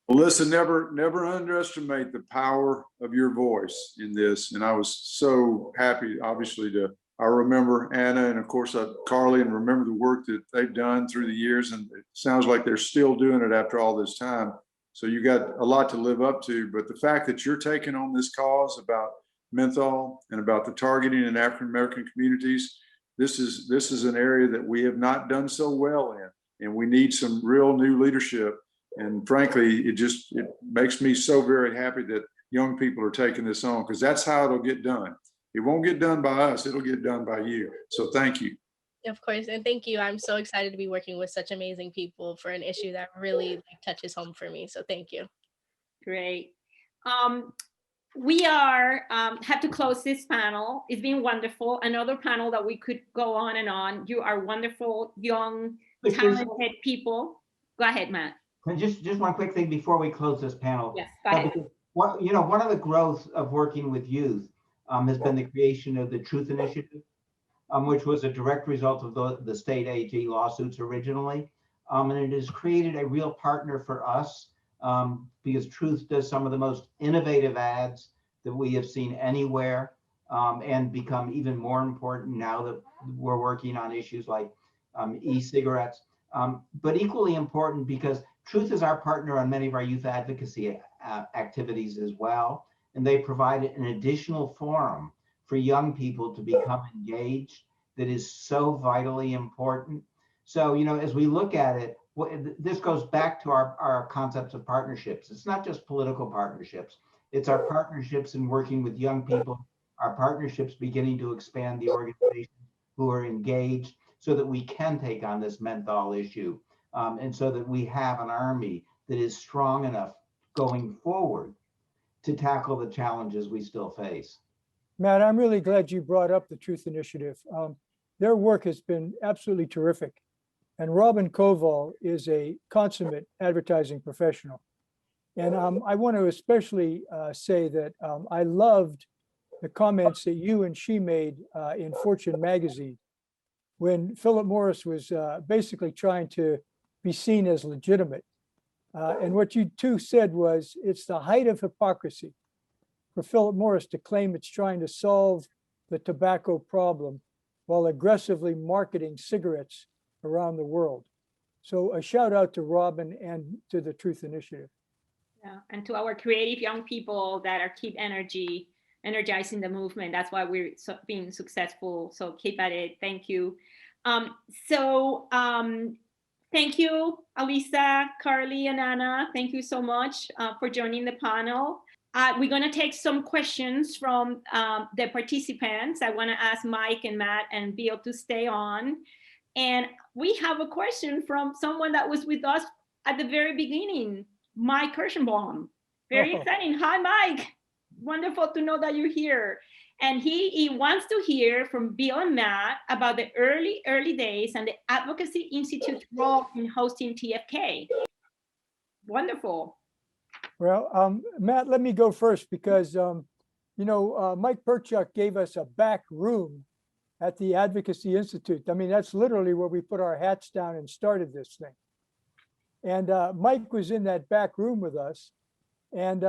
Well, listen, never underestimate the power of your voice in this. And I was so happy, obviously, I remember Anna and of course Carly, and remember the work that they've done through the years. And it sounds like they're still doing it after all this time. So you got a lot to live up to. But the fact that you're taking on this cause about menthol and about the targeting in African-American communities, this is an area that we have not done so well in. And we need some real new leadership. And frankly, it makes me so very happy that young people are taking this on, because that's how it'll get done. It won't get done by us, it'll get done by you. So thank you. Of course, and thank you. I'm so excited to be working with such amazing people for an issue that really touches home for me. So thank you. Great. We have to close this panel. It's been wonderful. Another panel that we could go on and on. You are wonderful, young, talented people. Go ahead, Matt. Just one quick thing before we close this panel. Yes, go ahead. One of the growths of working with youth has been the creation of the Truth Initiative, which was a direct result of the state AG lawsuits originally. And it has created a real partner for us because Truth does some of the most innovative ads that we have seen anywhere, and become even more important now that we're working on issues like e-cigarettes. But equally important because Truth is our partner on many of our youth advocacy activities as well. And they provide an additional forum for young people to become engaged that is so vitally important. So, as we look at it, this goes back to our concepts of partnerships. It's not just political partnerships. It's our partnerships in working with young people, our partnerships beginning to expand the organizations who are engaged so that we can take on this menthol issue, and so that we have an army that is strong enough going forward to tackle the challenges we still face. Matt, I'm really glad you brought up the Truth Initiative. Their work has been absolutely terrific. And Robin Koval is a consummate advertising professional. And I want to especially say that I loved the comments that you and she made in Fortune magazine when Philip Morris was basically trying to be seen as legitimate. And what you two said was, it's the height of hypocrisy for Philip Morris to claim it's trying to solve the tobacco problem while aggressively marketing cigarettes around the world. So a shout out to Robin and to the Truth Initiative. Yeah, and to our creative young people that are energizing the movement. That's why we're being successful. So keep at it. Thank you. Thank you, Alisa, Carly, and Anna. Thank you so much for joining the panel. We're going to take some questions from the participants. I want to ask Mike and Matt and Bill to stay on. And we have a question from someone that was with us at the very beginning, Mike Kirschenbaum. Very exciting. Hi, Mike. Wonderful to know that you're here. And he wants to hear from Bill and Matt about the early days and the Advocacy Institute's role in hosting TFK. Wonderful. Well, Matt, let me go first because, Mike Perchuk gave us a back room at the Advocacy Institute. I mean, that's literally where we put our hats down and started this thing. And Mike was in that back room with us. And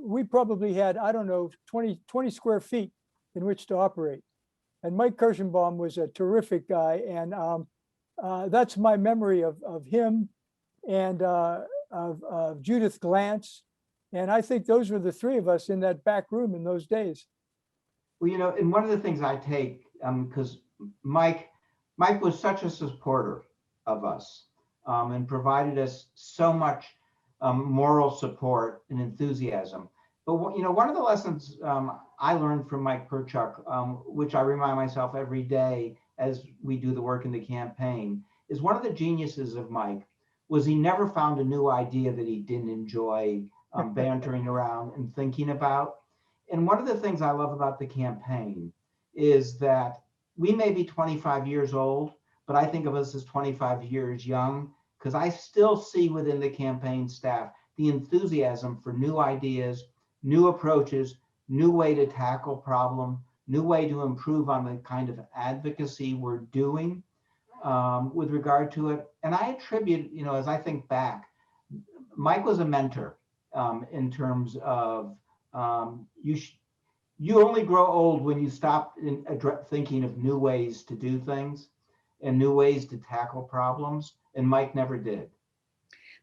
we probably had, 20 square feet in which to operate. And Mike Kirschenbaum was a terrific guy. And that's my memory of him and of Judith Glantz. And I think those were the three of us in that back room in those days. Well, and one of the things I take, because Mike was such a supporter of us and provided us so much moral support and enthusiasm. But one of the lessons I learned from Mike Perchuk, which I remind myself every day as we do the work in the campaign, is one of the geniuses of Mike was he never found a new idea that he didn't enjoy bantering around and thinking about. And one of the things I love about the campaign is that we may be 25 years old, but I think of us as 25 years young, because I still see within the campaign staff the enthusiasm for new ideas, new approaches, new way to tackle problem, new way to improve on the kind of advocacy we're doing with regard to it. And I attribute, as I think back, Mike was a mentor in terms of you only grow old when you stop thinking of new ways to do things and new ways to tackle problems. And Mike never did.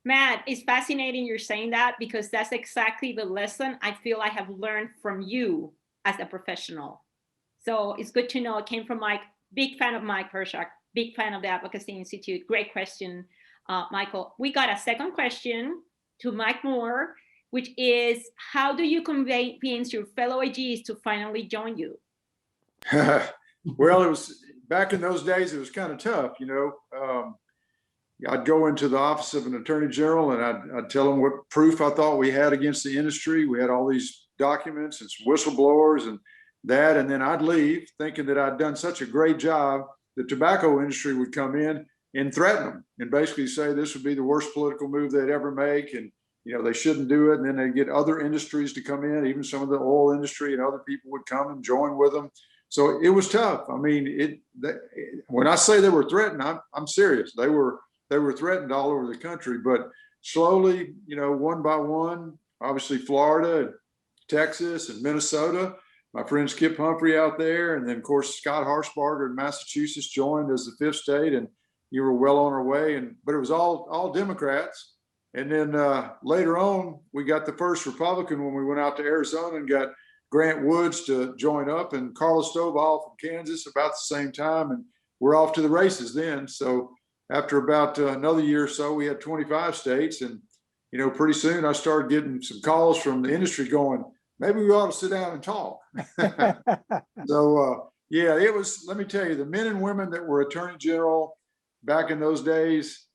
Matt, it's fascinating you're saying that because that's exactly the lesson I feel I have learned from you as a professional. So it's good to know it came from Mike. Big fan of Mike Perchuk, big fan of the Advocacy Institute. Great question, Michael. We got a second question to Mike Moore, which is, how do you convince your fellow AGs to finally join you? Well, it was back in those days, it was kind of tough, I'd go into the office of an attorney general and I'd tell them what proof I thought we had against the industry. We had all these documents and some whistleblowers and that, and then I'd leave thinking that I'd done such a great job. The tobacco industry would come in and threaten them and basically say this would be the worst political move they'd ever make. And they shouldn't do it. And then they get other industries to come in, even some of the oil industry, and other people would come and join with them. So it was tough. I mean, when I say they were threatened, I'm serious. They were threatened all over the country, but slowly, one by one, obviously Florida, and Texas, and Minnesota, my friend Skip Humphrey out there, and then of course Scott Harshbarger in Massachusetts joined as the 5th state, and you were well on our way. But it was all Democrats. And then later on, we got the first Republican when we went out to Arizona and got Grant Woods to join up, and Carla Stovall from Kansas about the same time, and we're off to the races then. So after about another year or so, we had 25 states, and pretty soon I started getting some calls from the industry going, maybe we ought to sit down and talk. So yeah, it was, let me tell you, the men and women that were attorney general back in those days,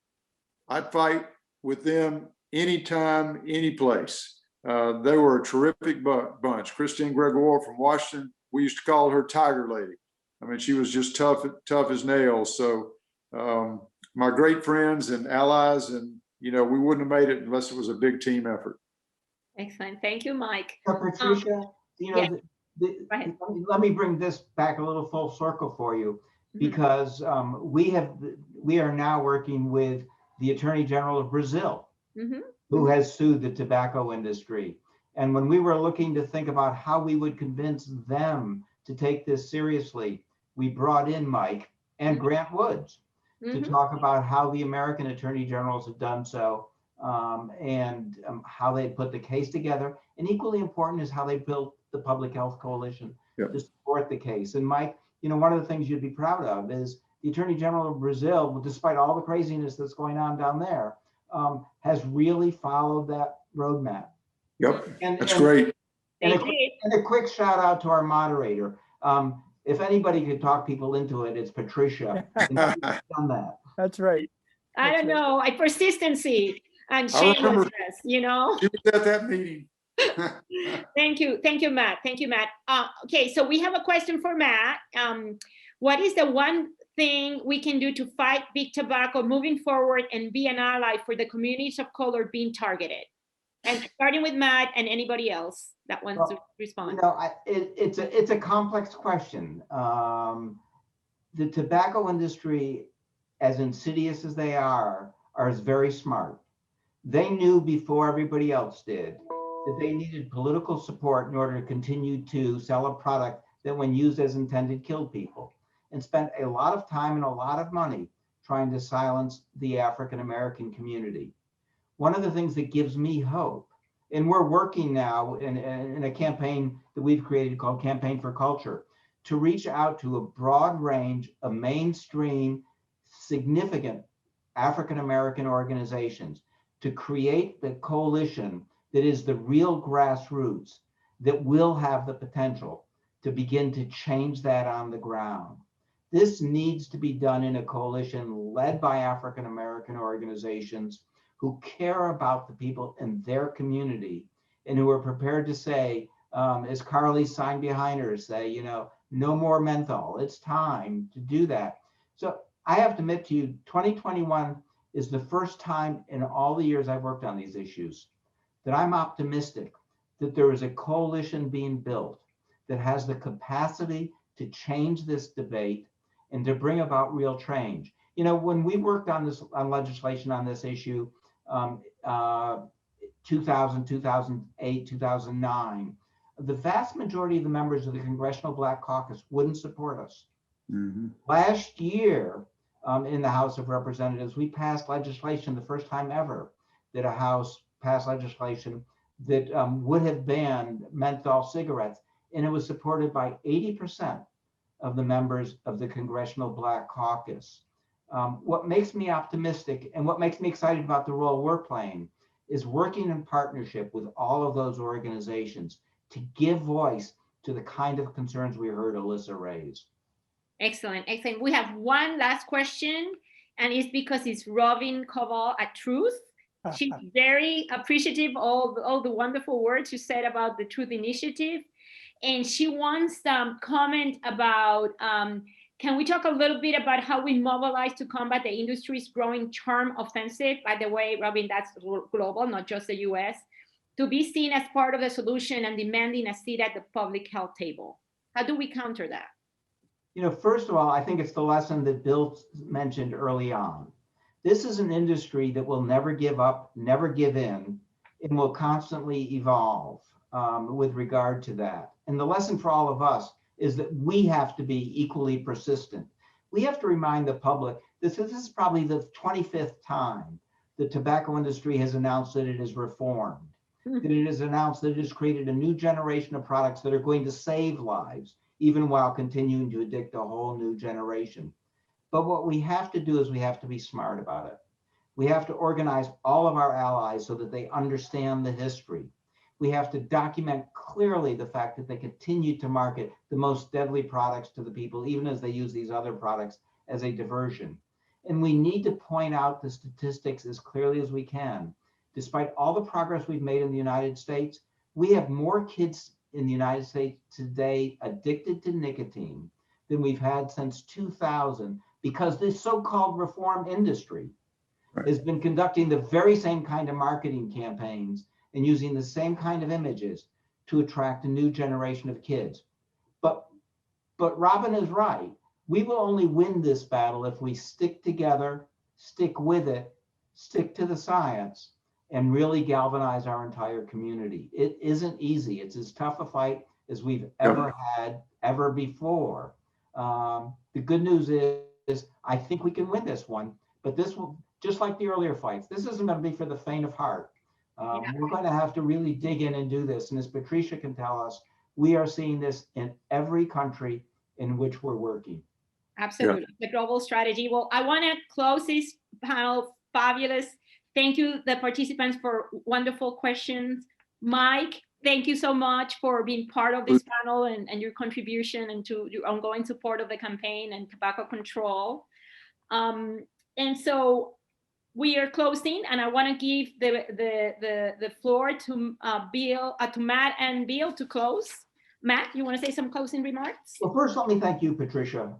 I'd fight with them anytime, any place. They were a terrific bunch. Christine Gregoire from Washington, we used to call her Tiger Lady. I mean, she was just tough as nails. So my great friends and allies, and we wouldn't have made it unless it was a big team effort. Excellent. Thank you, Mike. Patricia, yeah. Let me bring this back a little full circle for you, because we are now working with the Attorney General of Brazil, who has sued the tobacco industry. And when we were looking to think about how we would convince them to take this seriously, we brought in Mike and Grant Woods to talk about how the American attorney generals have done so, and how they put the case together. And equally important is how they built the Public Health Coalition to support the case. And Mike, one of the things you'd be proud of is the Attorney General of Brazil, despite all the craziness that's going on down there, has really followed that roadmap. Yep, that's great. And a quick shout out to our moderator. If anybody could talk people into it, it's Patricia. And she's done that. That's right. I don't know. Persistency and shamelessness, She was at that meeting. Thank you, Matt. Okay, so we have a question for Matt. What is the one thing we can do to fight big tobacco moving forward and be an ally for the communities of color being targeted? And starting with Matt and anybody else that wants to respond. It's a complex question. The tobacco industry, as insidious as they are very smart. They knew before everybody else did that they needed political support in order to continue to sell a product that, when used as intended, killed people, and spent a lot of time and a lot of money trying to silence the African American community. One of the things that gives me hope, and we're working now in a campaign that we've created called Campaign for Culture, to reach out to a broad range of mainstream, significant African American organizations to create the coalition that is the real grassroots that will have the potential to begin to change that on the ground. This needs to be done in a coalition led by African American organizations who care about the people in their community and who are prepared to say, as Carly's sign behind her say, no more menthol. It's time to do that. So I have to admit to you, 2021 is the first time in all the years I've worked on these issues that I'm optimistic that there is a coalition being built that has the capacity to change this debate and to bring about real change. When we worked on legislation on this issue, 2000, 2008, 2009, the vast majority of the members of the Congressional Black Caucus wouldn't support us. Last year, in the House of Representatives, we passed legislation, the first time ever that a House passed legislation that would have banned menthol cigarettes, and it was supported by 80% of the members of the Congressional Black Caucus. What makes me optimistic and what makes me excited about the role we're playing is working in partnership with all of those organizations to give voice to the kind of concerns we heard Alyssa raise. Excellent. We have one last question, and it's because it's Robin Koval at Truth. She's very appreciative of all the wonderful words you said about the Truth Initiative. And she wants some comment about Can we talk a little bit about how we mobilize to combat the industry's growing charm offensive? By the way, Robin, that's global, not just the US, to be seen as part of the solution and demanding a seat at the public health table. How do we counter that? First of all, I think it's the lesson that Bill mentioned early on. This is an industry that will never give up, never give in, and will constantly evolve with regard to that. And the lesson for all of us is that we have to be equally persistent. We have to remind the public, this is probably the 25th time the tobacco industry has announced that it is reformed, that it has announced that it has created a new generation of products that are going to save lives, even while continuing to addict a whole new generation. But what we have to do is we have to be smart about it. We have to organize all of our allies so that they understand the history. We have to document clearly the fact that they continue to market the most deadly products to the people, even as they use these other products as a diversion. And we need to point out the statistics as clearly as we can. Despite all the progress we've made in the United States, we have more kids in the United States today addicted to nicotine than we've had since 2000, because this so-called reform industry has been conducting the very same kind of marketing campaigns and using the same kind of images to attract a new generation of kids. But Robin is right. We will only win this battle if we stick together, stick with it, stick to the science, and really galvanize our entire community. It isn't easy. It's as tough a fight as we've ever had, ever before. The good news is I think we can win this one, but this will, just like the earlier fights, this isn't going to be for the faint of heart. We're going to have to really dig in and do this. And as Patricia can tell us, we are seeing this in every country in which we're working. Absolutely. The global strategy. Well, I want to close this panel. Fabulous. Thank you, the participants, for wonderful questions. Mike, thank you so much for being part of this panel and your contribution and to your ongoing support of the campaign and tobacco control. And so we are closing, and I want to give the floor to to Matt and Bill to close. Matt, you want to say some closing remarks? Well, first, let me thank you, Patricia,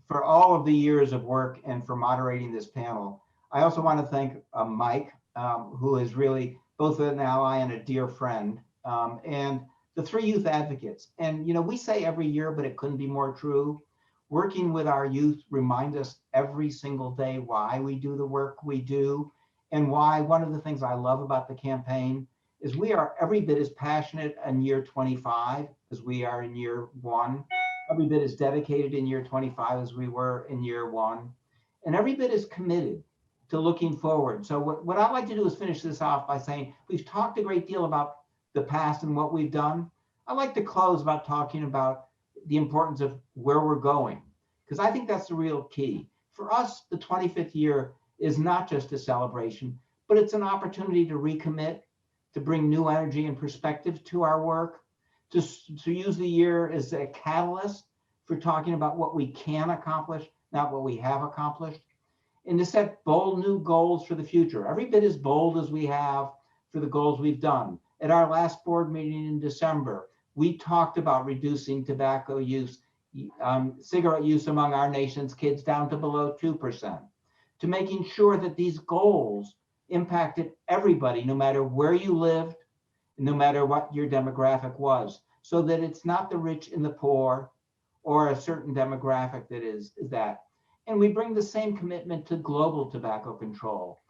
for all of the years of work and for moderating this panel. I also want to thank Mike, who is really both an ally and a dear friend, and the three youth advocates. And, we say every year, but it couldn't be more true. Working with our youth reminds us every single day why we do the work we do, and why one of the things I love about the campaign is we are every bit as passionate in year 25 as we are in year 1, every bit as dedicated in year 25 as we were in year 1, and every bit as committed to looking forward. So what I'd like to do is finish this off by saying we've talked a great deal about the past and what we've done. I'd like to close about talking about the importance of where we're going, because I think that's the real key. For us, the 25th year is not just a celebration, but it's an opportunity to recommit, to bring new energy and perspective to our work, to use the year as a catalyst for talking about what we can accomplish, not what we have accomplished, and to set bold new goals for the future, every bit as bold as we have for the goals we've done. At our last board meeting in December, we talked about reducing tobacco use, cigarette use among our nation's kids down to below 2%, to making sure that these goals impacted everybody, no matter where you lived, no matter what your demographic was, so that it's not the rich and the poor or a certain demographic that is that. And we bring the same commitment to global tobacco control.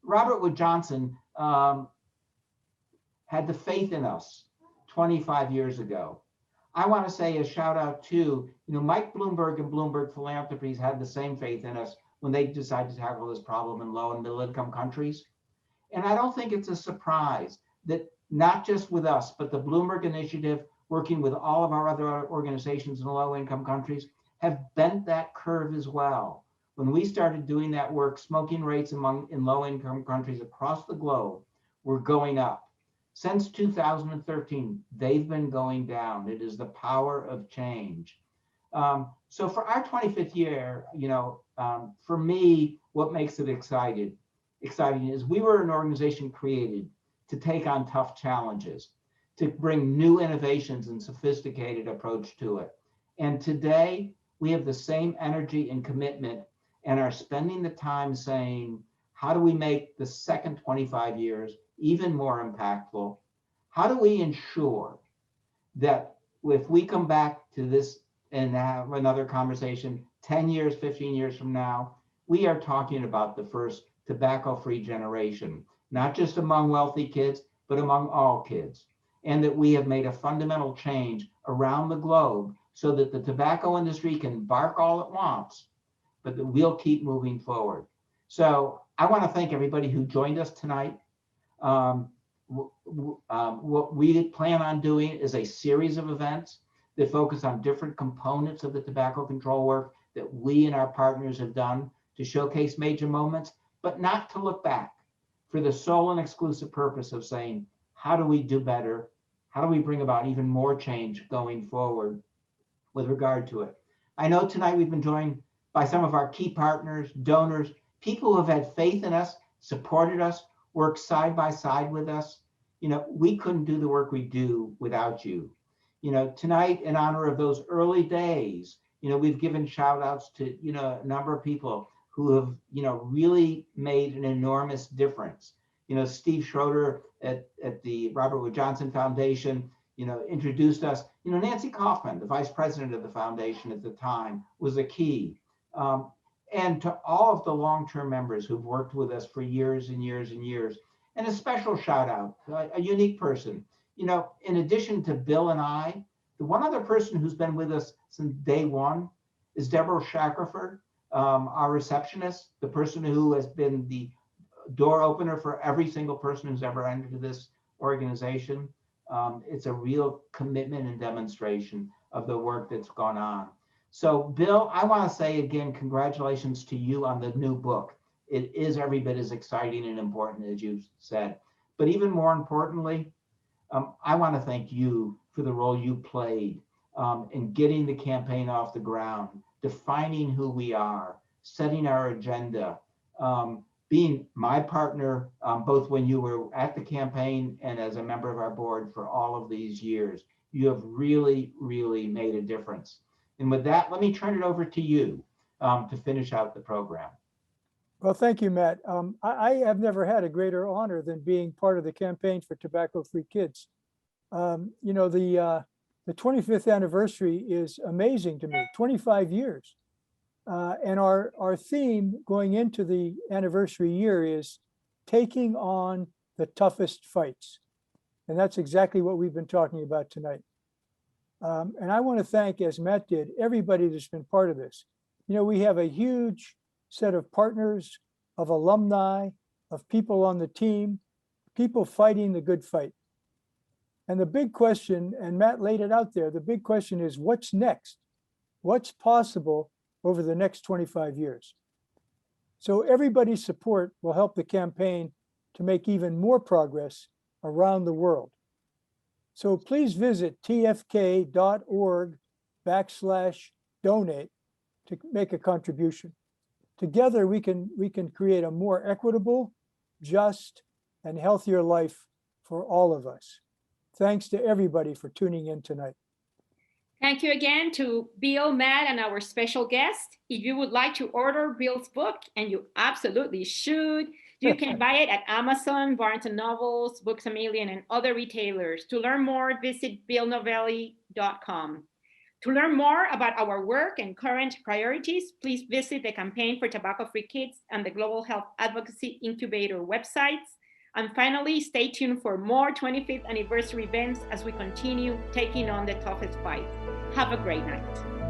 Robert Wood Johnson had the faith in us 25 years ago. I want to say a shout out to, Mike Bloomberg and Bloomberg Philanthropies had the same faith in us when they decided to tackle this problem in low and middle income countries. And I don't think it's a surprise that not just with us, but the Bloomberg Initiative, working with all of our other organizations in low income countries, have bent that curve as well. When we started doing that work, smoking rates in low income countries across the globe were going up. Since 2013, they've been going down. It is the power of change. So for our 25th year, for me, what makes it exciting is we were an organization created to take on tough challenges, to bring new innovations and sophisticated approach to it. And today we have the same energy and commitment and are spending the time saying, how do we make the second 25 years even more impactful? How do we ensure that if we come back to this and have another conversation 10 years, 15 years from now, we are talking about the first tobacco-free generation, not just among wealthy kids, but among all kids. And that we have made a fundamental change around the globe so that the tobacco industry can bark all it wants, but that we'll keep moving forward. So I want to thank everybody who joined us tonight. What we plan on doing is a series of events that focus on different components of the tobacco control work that we and our partners have done to showcase major moments, but not to look back, for the sole and exclusive purpose of saying, how do we do better? How do we bring about even more change going forward with regard to it? I know tonight we've been joined by some of our key partners, donors, people who have had faith in us, supported us, worked side by side with us. You know, we couldn't do the work we do without you. You know, tonight, in honor of those early days, you know, we've given shout outs to, you know, a number of people who have, you know, really made an enormous difference. You know, Steve Schroeder at the Robert Wood Johnson Foundation, you know, introduced us. You know, Nancy Kaufman, the vice president of the foundation at the time, was a key. And to all of the long-term members who've worked with us for years and years and years. And a special shout out, a unique person. You know, in addition to Bill and I, the one other person who's been with us since day one is Deborah Shackelford, our receptionist, the person who has been the door opener for every single person who's ever entered this organization. It's a real commitment and demonstration of the work that's gone on. So Bill, I want to say again, congratulations to you on the new book. It is every bit as exciting and important as you've said. But even more importantly, I want to thank you for the role you played in getting the campaign off the ground, defining who we are, setting our agenda, being my partner, both when you were at the campaign and as a member of our board for all of these years. You have really, really made a difference. And with that, let me turn it over to you to finish out the program. Well, thank you, Matt. I have never had a greater honor than being part of the campaign for tobacco-free kids. You know, the 25th anniversary is amazing to me, 25 years. And our theme going into the anniversary year is taking on the toughest fights. And that's exactly what we've been talking about tonight. And I want to thank, as Matt did, everybody that's been part of this. You know, we have a huge set of partners, of alumni, of people on the team, people fighting the good fight. And the big question, and Matt laid it out there, the big question is what's next? What's possible over the next 25 years? So everybody's support will help the campaign to make even more progress around the world. So please visit tfk.org/donate to make a contribution. Together, we can create a more equitable, just, and healthier life for all of us. Thanks to everybody for tuning in tonight. Thank you again to Bill, Matt, and our special guest. If you would like to order Bill's book, and you absolutely should, you can buy it at Amazon, Barnes & Nobles, Books A Million, and other retailers. To learn more, visit billnovelli.com. To learn more about our work and current priorities, please visit the Campaign for Tobacco-Free Kids and the Global Health Advocacy Incubator websites. And finally, stay tuned for more 25th anniversary events as we continue taking on the toughest fight. Have a great night.